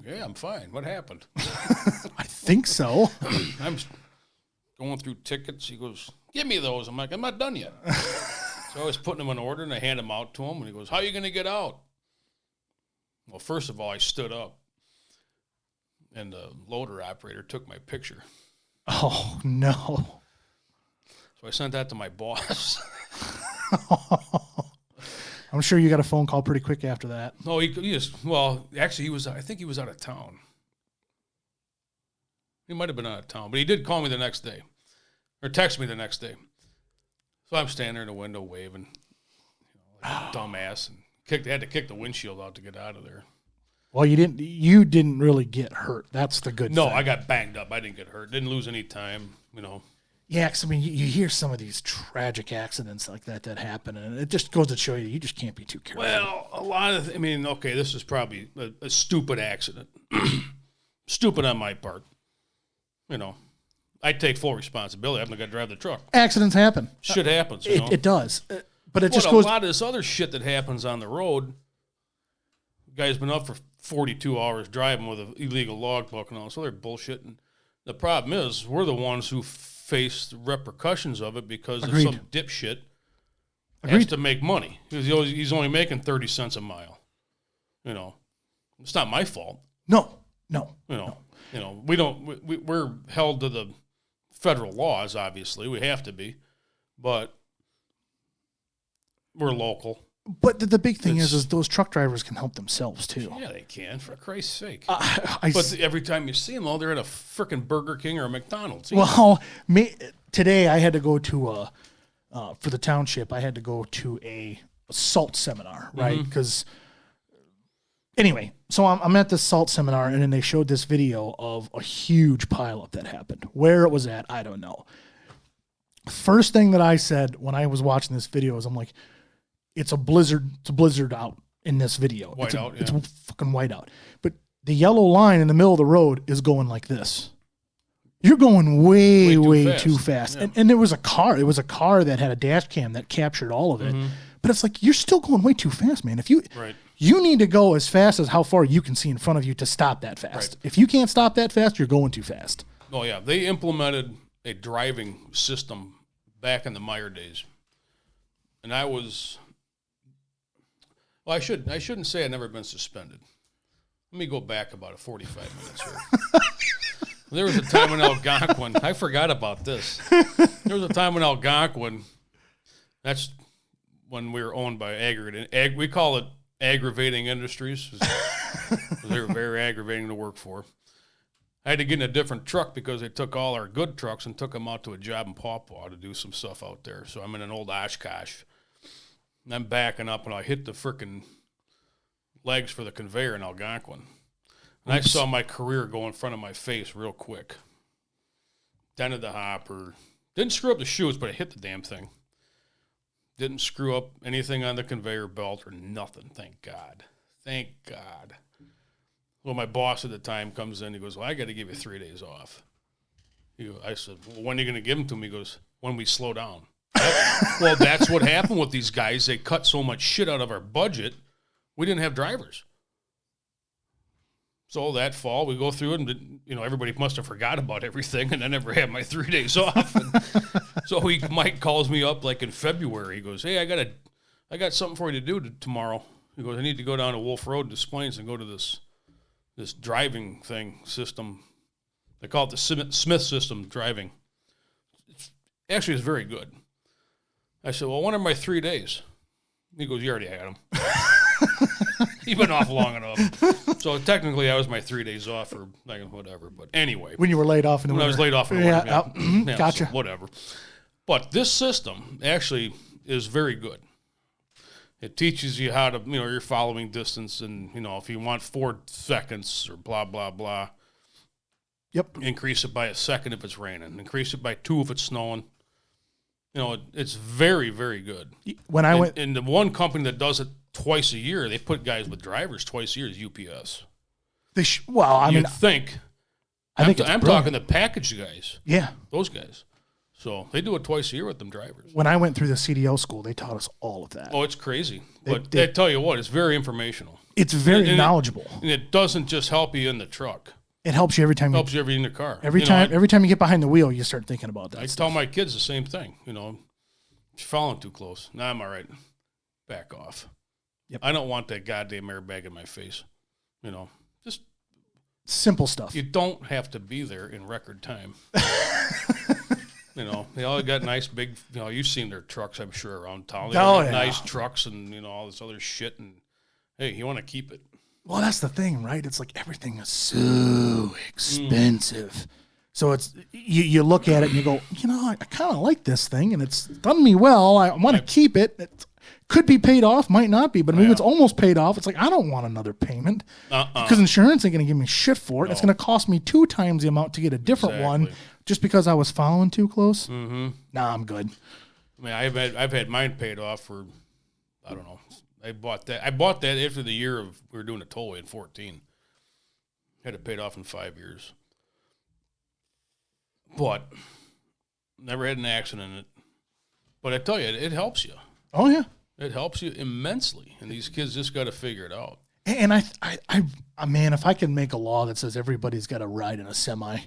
Yeah, I'm fine. What happened? I think so. I'm going through tickets. He goes, give me those. I'm like, I'm not done yet. So I was putting them in order, and I hand them out to him. And he goes, how are you going to get out? Well, first of all, I stood up, and the loader operator took my picture. Oh, no. So I sent that to my boss. I'm sure you got a phone call pretty quick after that. No, I think he was out of town. He might have been out of town, but he did call me the next day, or text me the next day. So I'm standing there in the window waving, like a dumbass, and had to kick the windshield out to get out of there. Well, you didn't really get hurt. That's the good thing. No, I got banged up. I didn't get hurt. Didn't lose any time, Yeah, because, you hear some of these tragic accidents like that happen, and it just goes to show you just can't be too careful. Well, a lot of, this is probably a stupid accident. Stupid on my part. I take full responsibility. I'm not going to drive the truck. Accidents happen. Shit happens. It does. But it just goes. A lot of this other shit that happens on the road, the guy's been up for 42 hours driving with an illegal logbook and all this other bullshit. And the problem is, we're the ones who face the repercussions of it because Agreed. of some dipshit has to make money. He's only making 30 cents a mile. It's not my fault. No. We're held to the federal laws, obviously. We have to be. But we're local. But the big thing is those truck drivers can help themselves, too. Yeah, they can, for Christ's sake. But every time you see them, they're at a freaking Burger King or a McDonald's. Well, today I had to go to, for the township, I had to go to a salt seminar, right? Because, anyway, so I'm at this salt seminar, and then they showed this video of a huge pileup that happened. Where it was at, I don't know. First thing that I said when I was watching this video is I'm like, it's a blizzard out in this video. It's a fucking whiteout. But the yellow line in the middle of the road is going like this. You're going way too fast. Yeah. And there was a car. It was a car that had a dash cam that captured all of it. But it's like, you're still going way too fast, man. You need to go as fast as how far you can see in front of you to stop that fast. Right. If you can't stop that fast, you're going too fast. Oh, yeah. They implemented a driving system back in the Meyer days. And I was... Well, I shouldn't say I've never been suspended. Let me go back about 45 minutes here. There was a time in Algonquin. I forgot about this. There was a time in Algonquin. That's when we were owned by Aggravating. We call it Aggravating Industries. They were very aggravating to work for. I had to get in a different truck because they took all our good trucks and took them out to a job in Pawpaw to do some stuff out there. So I'm in an old Oshkosh. And I'm backing up, and I hit the frickin' legs for the conveyor in Algonquin. And I saw my career go in front of my face real quick. Dented the hopper. Didn't screw up the chutes, but I hit the damn thing. Didn't screw up anything on the conveyor belt or nothing, thank God. Thank God. Well, my boss at the time comes in. He goes, well, I got to give you 3 days off. I said, well, when are you going to give them to me? He goes, when we slow down. Well, that's what happened with these guys. They cut so much shit out of our budget, we didn't have drivers. So that fall, we go through it, and everybody must have forgot about everything, and I never had my 3 days off. So Mike calls me up like in February. He goes, hey, I got something for you to do tomorrow. He goes, I need to go down to Wolf Road, Des Plaines, and go to this driving system. They call it the Smith system driving. It's very good. I said, well, when are my 3 days? He goes, you already had them. You've been off long enough. So technically, I was my 3 days off or like whatever. But anyway, when you were laid off in the winter. I was laid off in the winter. Yeah, gotcha. So whatever. But this system actually is very good. It teaches you how to, your following distance, and if you want 4 seconds or blah blah blah. Yep. Increase it by a second if it's raining. Increase it by 2 if it's snowing. It's very, very good. When I went, and the one company that does it twice a year, they put guys with drivers twice a year is UPS. I think I'm talking the package guys. Yeah, those guys. So they do it twice a year with them drivers. When I went through the CDO school, they taught us all of that. Oh, it's crazy. But they tell you what, it's very informational. It's very knowledgeable. And it doesn't just help you in the truck. It helps you every time. Helps you in the car. Every time you get behind the wheel, you start thinking about that. I tell my kids the same thing. You're following too close. Nah, I'm all right. Back off. Yep. I don't want that goddamn airbag in my face. Just simple stuff. You don't have to be there in record time. They all got nice big. You've seen their trucks, I'm sure, around town. They got nice trucks and all this other shit. And hey, you want to keep it. Well, that's the thing, right? It's like everything is so expensive. So it's you look at it and you go, I kind of like this thing and it's done me well. I want to keep it. It could be paid off, might not be, but maybe it's almost paid off. It's like I don't want another payment because insurance ain't going to give me shit for it. No. It's going to cost me 2 times the amount to get a different one just because I was following too close. Mm-hmm. Nah, I'm good. I mean, I've had mine paid off for, I don't know. I bought that after the year of we were doing a tollway in 2014. Had it paid off in 5 years. But never had an accident in it. But I tell you, it helps you. Oh, yeah. It helps you immensely. And these kids just got to figure it out. And I man, if I could make a law that says everybody's got to ride in a semi.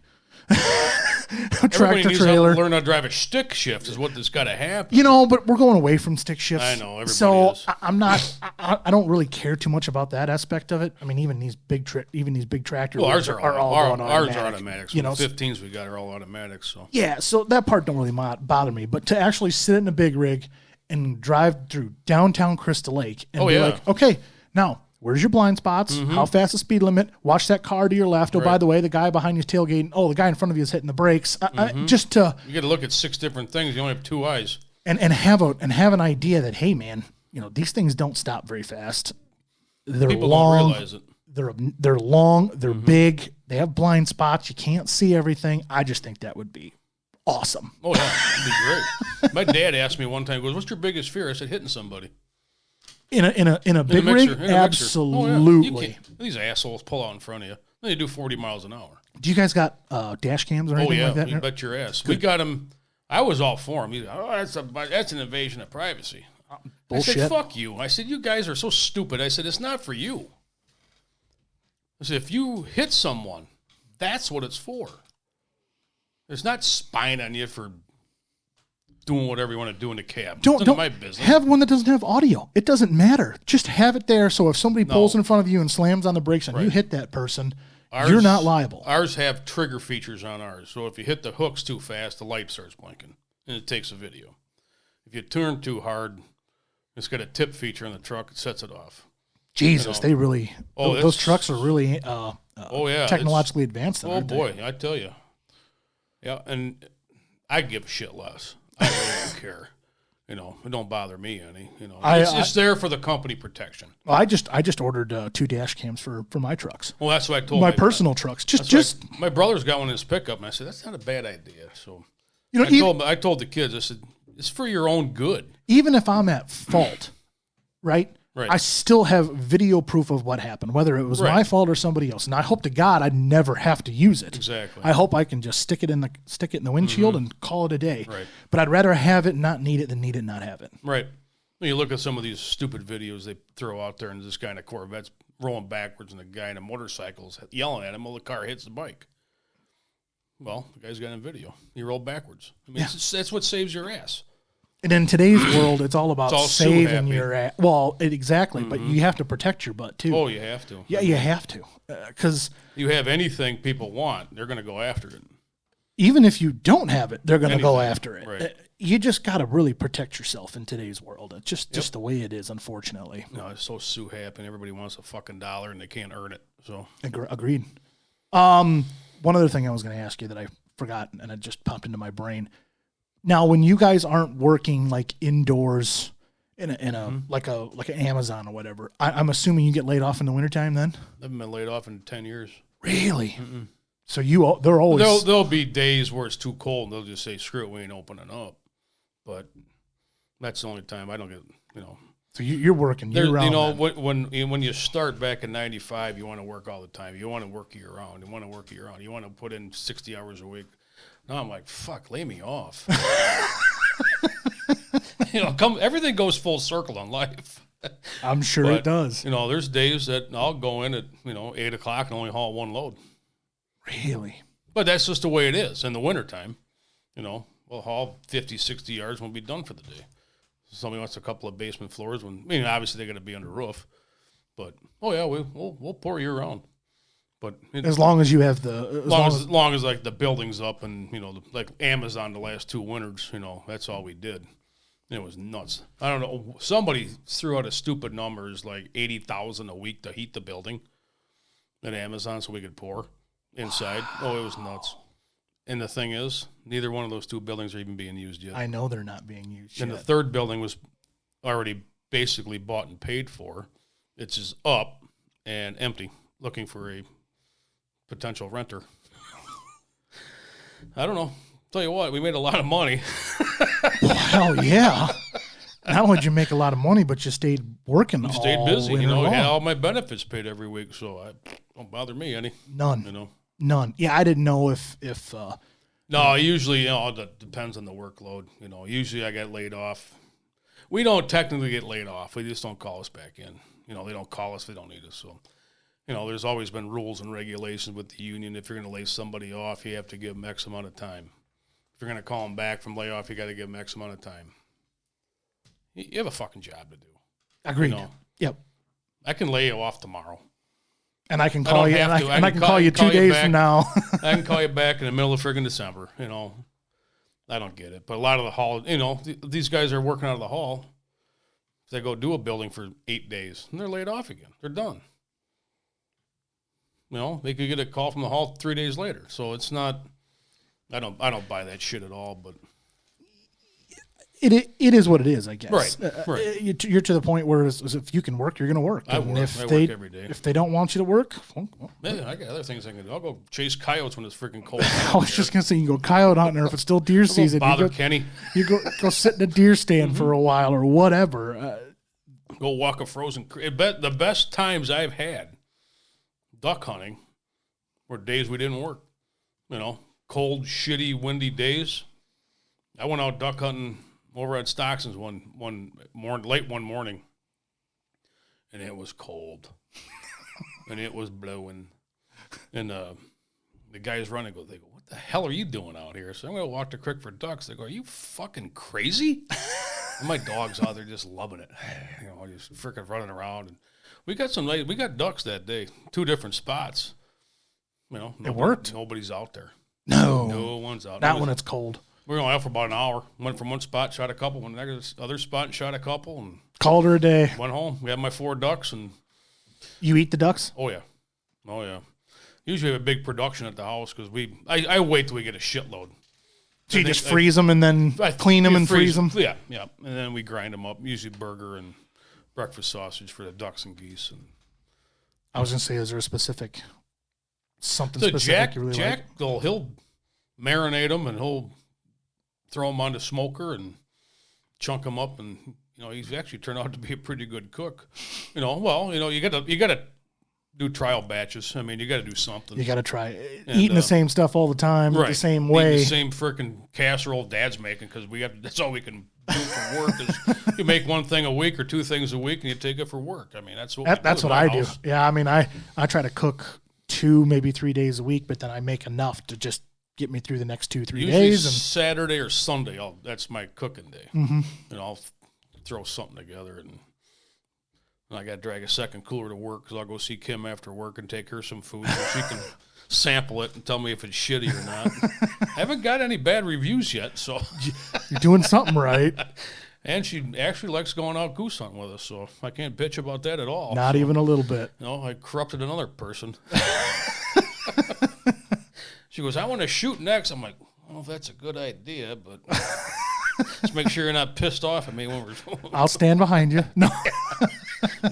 Tractor trailer. Learn how to drive a stick shift is what that's got to happen. But we're going away from stick shifts. I know, everybody is. I'm not. I don't really care too much about that aspect of it. I mean, even these big tractors. Well, ours are all automatic. Ours are automatic. So the 15s we got are all automatic. So yeah, so that part don't really bother me. But to actually sit in a big rig and drive through downtown Crystal Lake and be like, okay, now. Where's your blind spots? Mm-hmm. How fast the speed limit? Watch that car to your left. Oh, by the way, the guy behind you's tailgating. Oh, the guy in front of you is hitting the brakes. Just to you got to look at 6 different things. You only have 2 eyes. And have an idea that hey, man, these things don't stop very fast. They're People long. Don't realize it. They're long. They're big. They have blind spots. You can't see everything. I just think that would be awesome. Oh yeah, it'd be great. My dad asked me one time, "Goes, what's your biggest fear?" I said, "Hitting somebody." In a big rig, absolutely. Oh, yeah. These assholes pull out in front of you. They do 40 miles an hour. Do you guys got dash cams or anything like that? Oh, yeah, you bet your ass. Good. We got them. I was all for them. That's an invasion of privacy. Bullshit. I said, fuck you. I said, you guys are so stupid. I said, it's not for you. I said, if you hit someone, that's what it's for. It's not spying on you for doing whatever you want to do in the cab. Don't my business. Have one that doesn't have audio. It doesn't matter. Just have it there so if somebody pulls in front of you and slams on the brakes and you hit that person, you're not liable. Ours have trigger features on ours. So if you hit the hooks too fast, the light starts blinking and it takes a video. If you turn too hard, it's got a tip feature in the truck. It sets it off. Jesus, they really those trucks are really technologically advanced. Oh, boy, I tell you. Yeah, and I give a shit less. I really don't care. It don't bother me any. It's there for the company protection. Well, I just ordered 2 dash cams for my trucks. Well, that's what I told my personal trucks. My brother's got one in his pickup, and I said that's not a bad idea. So I told the kids, I said it's for your own good. Even if I'm at fault, right? Right. I still have video proof of what happened, whether it was my fault or somebody else. And I hope to God I'd never have to use it. Exactly. I hope I can just stick it in the windshield and call it a day. Right. But I'd rather have it, not need it, than need it, not have it. Right. When you look at some of these stupid videos they throw out there, and this guy in a Corvette's rolling backwards, and the guy in a motorcycle's yelling at him while the car hits the bike. Well, the guy's got a video. He rolled backwards. I mean, that's what saves your ass. And in today's world, it's all about saving your ass. Well, exactly, but you have to protect your butt, too. Oh, you have to. Yeah, you have to. Because you have anything people want, they're going to go after it. Even if you don't have it, they're going to go after it. Right. you just got to really protect yourself in today's world. It's just the way it is, unfortunately. No, it's so sue happy, and everybody wants a fucking dollar, and they can't earn it. So agreed. One other thing I was going to ask you that I forgot, and it just popped into my brain. Now, when you guys aren't working like indoors in a like an Amazon or whatever, I'm assuming you get laid off in the wintertime then? I haven't been laid off in 10 years. Really? Mm-mm. So they're always... There'll be days where it's too cold, and they'll just say, screw it, we ain't opening up. But that's the only time I don't get, So you're working year-round. When you start back in 95, you want to work all the time. You want to work year-round. You want to put in 60 hours a week. Now I'm like, fuck, lay me off. Everything goes full circle in life. I'm sure it does. There's days that I'll go in at, 8 o'clock and only haul one load. Really? But that's just the way it is in the wintertime. We'll haul 50, 60 yards and we'll be done for the day. Somebody wants a couple of basement floors. Obviously they got to be under roof. But, we'll pour year round. But as long as you have as long as like the building's up and, like Amazon the last 2 winters, that's all we did. It was nuts. I don't know. Somebody threw out a stupid number, like $80,000 a week to heat the building at Amazon so we could pour inside. Wow. Oh, it was nuts. And the thing is, neither one of those 2 buildings are even being used yet. I know they're not being used and yet. The third building was already basically bought and paid for. It's just up and empty, looking for a potential renter. I don't know. Tell you what, we made a lot of money. Well, yeah. Not only did you make a lot of money, but you stayed working. You stayed busy. I had all my benefits paid every week, so don't bother me any. None. None. Yeah, I didn't know if No, usually, it depends on the workload. Usually I get laid off. We don't technically get laid off. They just don't call us back in. They don't call us. They don't need us. So, there's always been rules and regulations with the union. If you're going to lay somebody off, you have to give them X amount of time. If you're going to call them back from layoff, you got to give them X amount of time. You have a fucking job to do. Agreed. Yep. I can lay you off tomorrow. And I can call you, and I can call you 2 days from now. I can call you back in the middle of friggin' December. I don't get it. But a lot of the hall, these guys are working out of the hall. They go do a building for 8 days, and they're laid off again. They're done. They could get a call from the hall 3 days later. So it's not. I don't buy that shit at all. But it is what it is, I guess. Right. You're to the point where if you can work, you're going to work. I work every day. If they don't want you to work, well, I got other things I can do. I'll go chase coyotes when it's freaking cold. I was just going to say, you can go coyote hunting, or if it's still deer season, Kenny. You go sit in a deer stand for a while or whatever. Go walk a frozen creek. The best times I've had duck hunting were days we didn't work. Cold, shitty, windy days. I went out duck hunting over at Stockson's late one morning, and it was cold, and it was blowing, and the guys running they go, "What the hell are you doing out here?" So I'm gonna walk the creek for ducks. They go, "Are you fucking crazy?" And my dog's out there just loving it, just freaking running around. And we got ducks that day, 2 different spots. It worked. Nobody's out there. No one's out. Not when it's cold. We were only out for about an hour. Went from one spot, shot a couple. Went to the other spot and shot a couple. And called her a day. Went home. We had my 4 ducks. And you eat the ducks? Oh, yeah. Usually we have a big production at the house because I wait till we get a shitload. So you just freeze them and then clean them and freeze them? Yeah. And then we grind them up. Usually burger and breakfast sausage for the ducks and geese. And I was going to say, is there a specific... Something so specific you really Jack, like? He'll marinate them and he'll throw them on the smoker and chunk them up, and he's actually turned out to be a pretty good cook. You got to do trial batches. I mean, you got to do something. You got to try eating the same stuff all the time, the same way, the same freaking casserole Dad's making because that's all we can do for work. Is you make 1 thing a week or 2 things a week and you take it for work. I mean, that's what I do. Yeah, I mean, I try to cook 2, maybe 3 days a week, but then I make enough to just get me through the next 2-3 days. And Saturday or Sunday, that's my cooking day. Mm-hmm. I'll throw something together. And And I got to drag a second cooler to work because I'll go see Kim after work and take her some food so she can sample it and tell me if it's shitty or not. I haven't got any bad reviews yet, so. You're doing something right. And she actually likes going out goose hunting with us, so I can't bitch about that at all. Not even a little bit. No, I corrupted another person. She goes, I want to shoot next. I'm like, I don't know if that's a good idea, but just make sure you're not pissed off at me when we're. I'll stand behind you. No,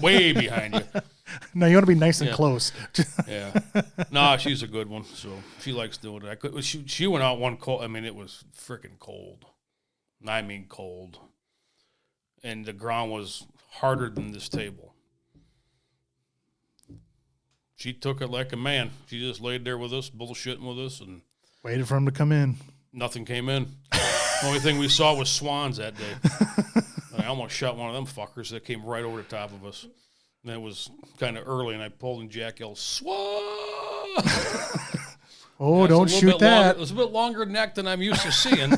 way behind you. No, you want to be nice and close. Yeah, no, she's a good one. So she likes doing it. She went out one cold. I mean, it was freaking cold. I mean, cold, and the ground was harder than this table. She took it like a man. She just laid there with us, bullshitting with us, and waited for him to come in. Nothing came in. The only thing we saw was swans that day. And I almost shot one of them fuckers that came right over the top of us. And it was kind of early, and I pulled, and Jack yelled, "Swan!" Oh, yeah, don't shoot that. Longer, it was a bit longer neck than I'm used to seeing.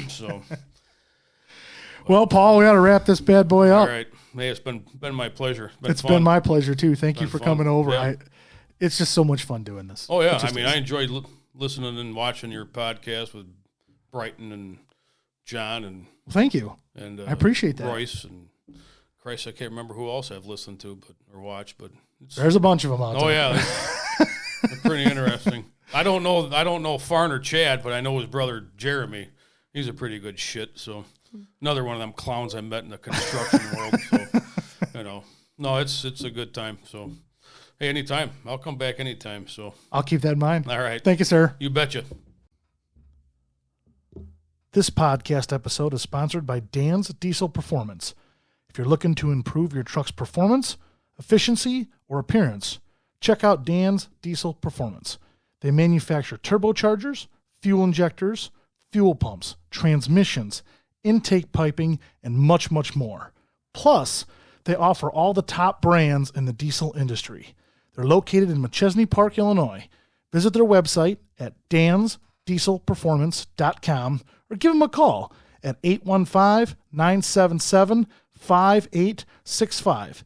So, well, Paul, we got to wrap this bad boy up. All right. Hey, it's been my pleasure. It's been my pleasure, too. Thank you for fun. coming over. Yeah. It's just so much fun doing this. Oh, yeah. I mean, I enjoyed listening and watching your podcast with Brighton and John. And thank you. And I appreciate that. Royce and Christ, I can't remember who else I've listened to or watched, but there's a bunch of them out there. Oh, yeah. They're pretty interesting. I don't know Farn or Chad, but I know his brother Jeremy. He's a pretty good shit, so... Another one of them clowns I met in the construction world. So, no, it's a good time. So, hey, anytime. I'll come back anytime. So I'll keep that in mind. All right. Thank you, sir. You betcha. This podcast episode is sponsored by Dan's Diesel Performance. If you're looking to improve your truck's performance, efficiency, or appearance, check out Dan's Diesel Performance. They manufacture turbochargers, fuel injectors, fuel pumps, transmissions, intake piping, and much, much more. Plus, they offer all the top brands in the diesel industry. They're located in McChesney Park, Illinois. Visit their website at dansdieselperformance.com or give them a call at 815-977-5865.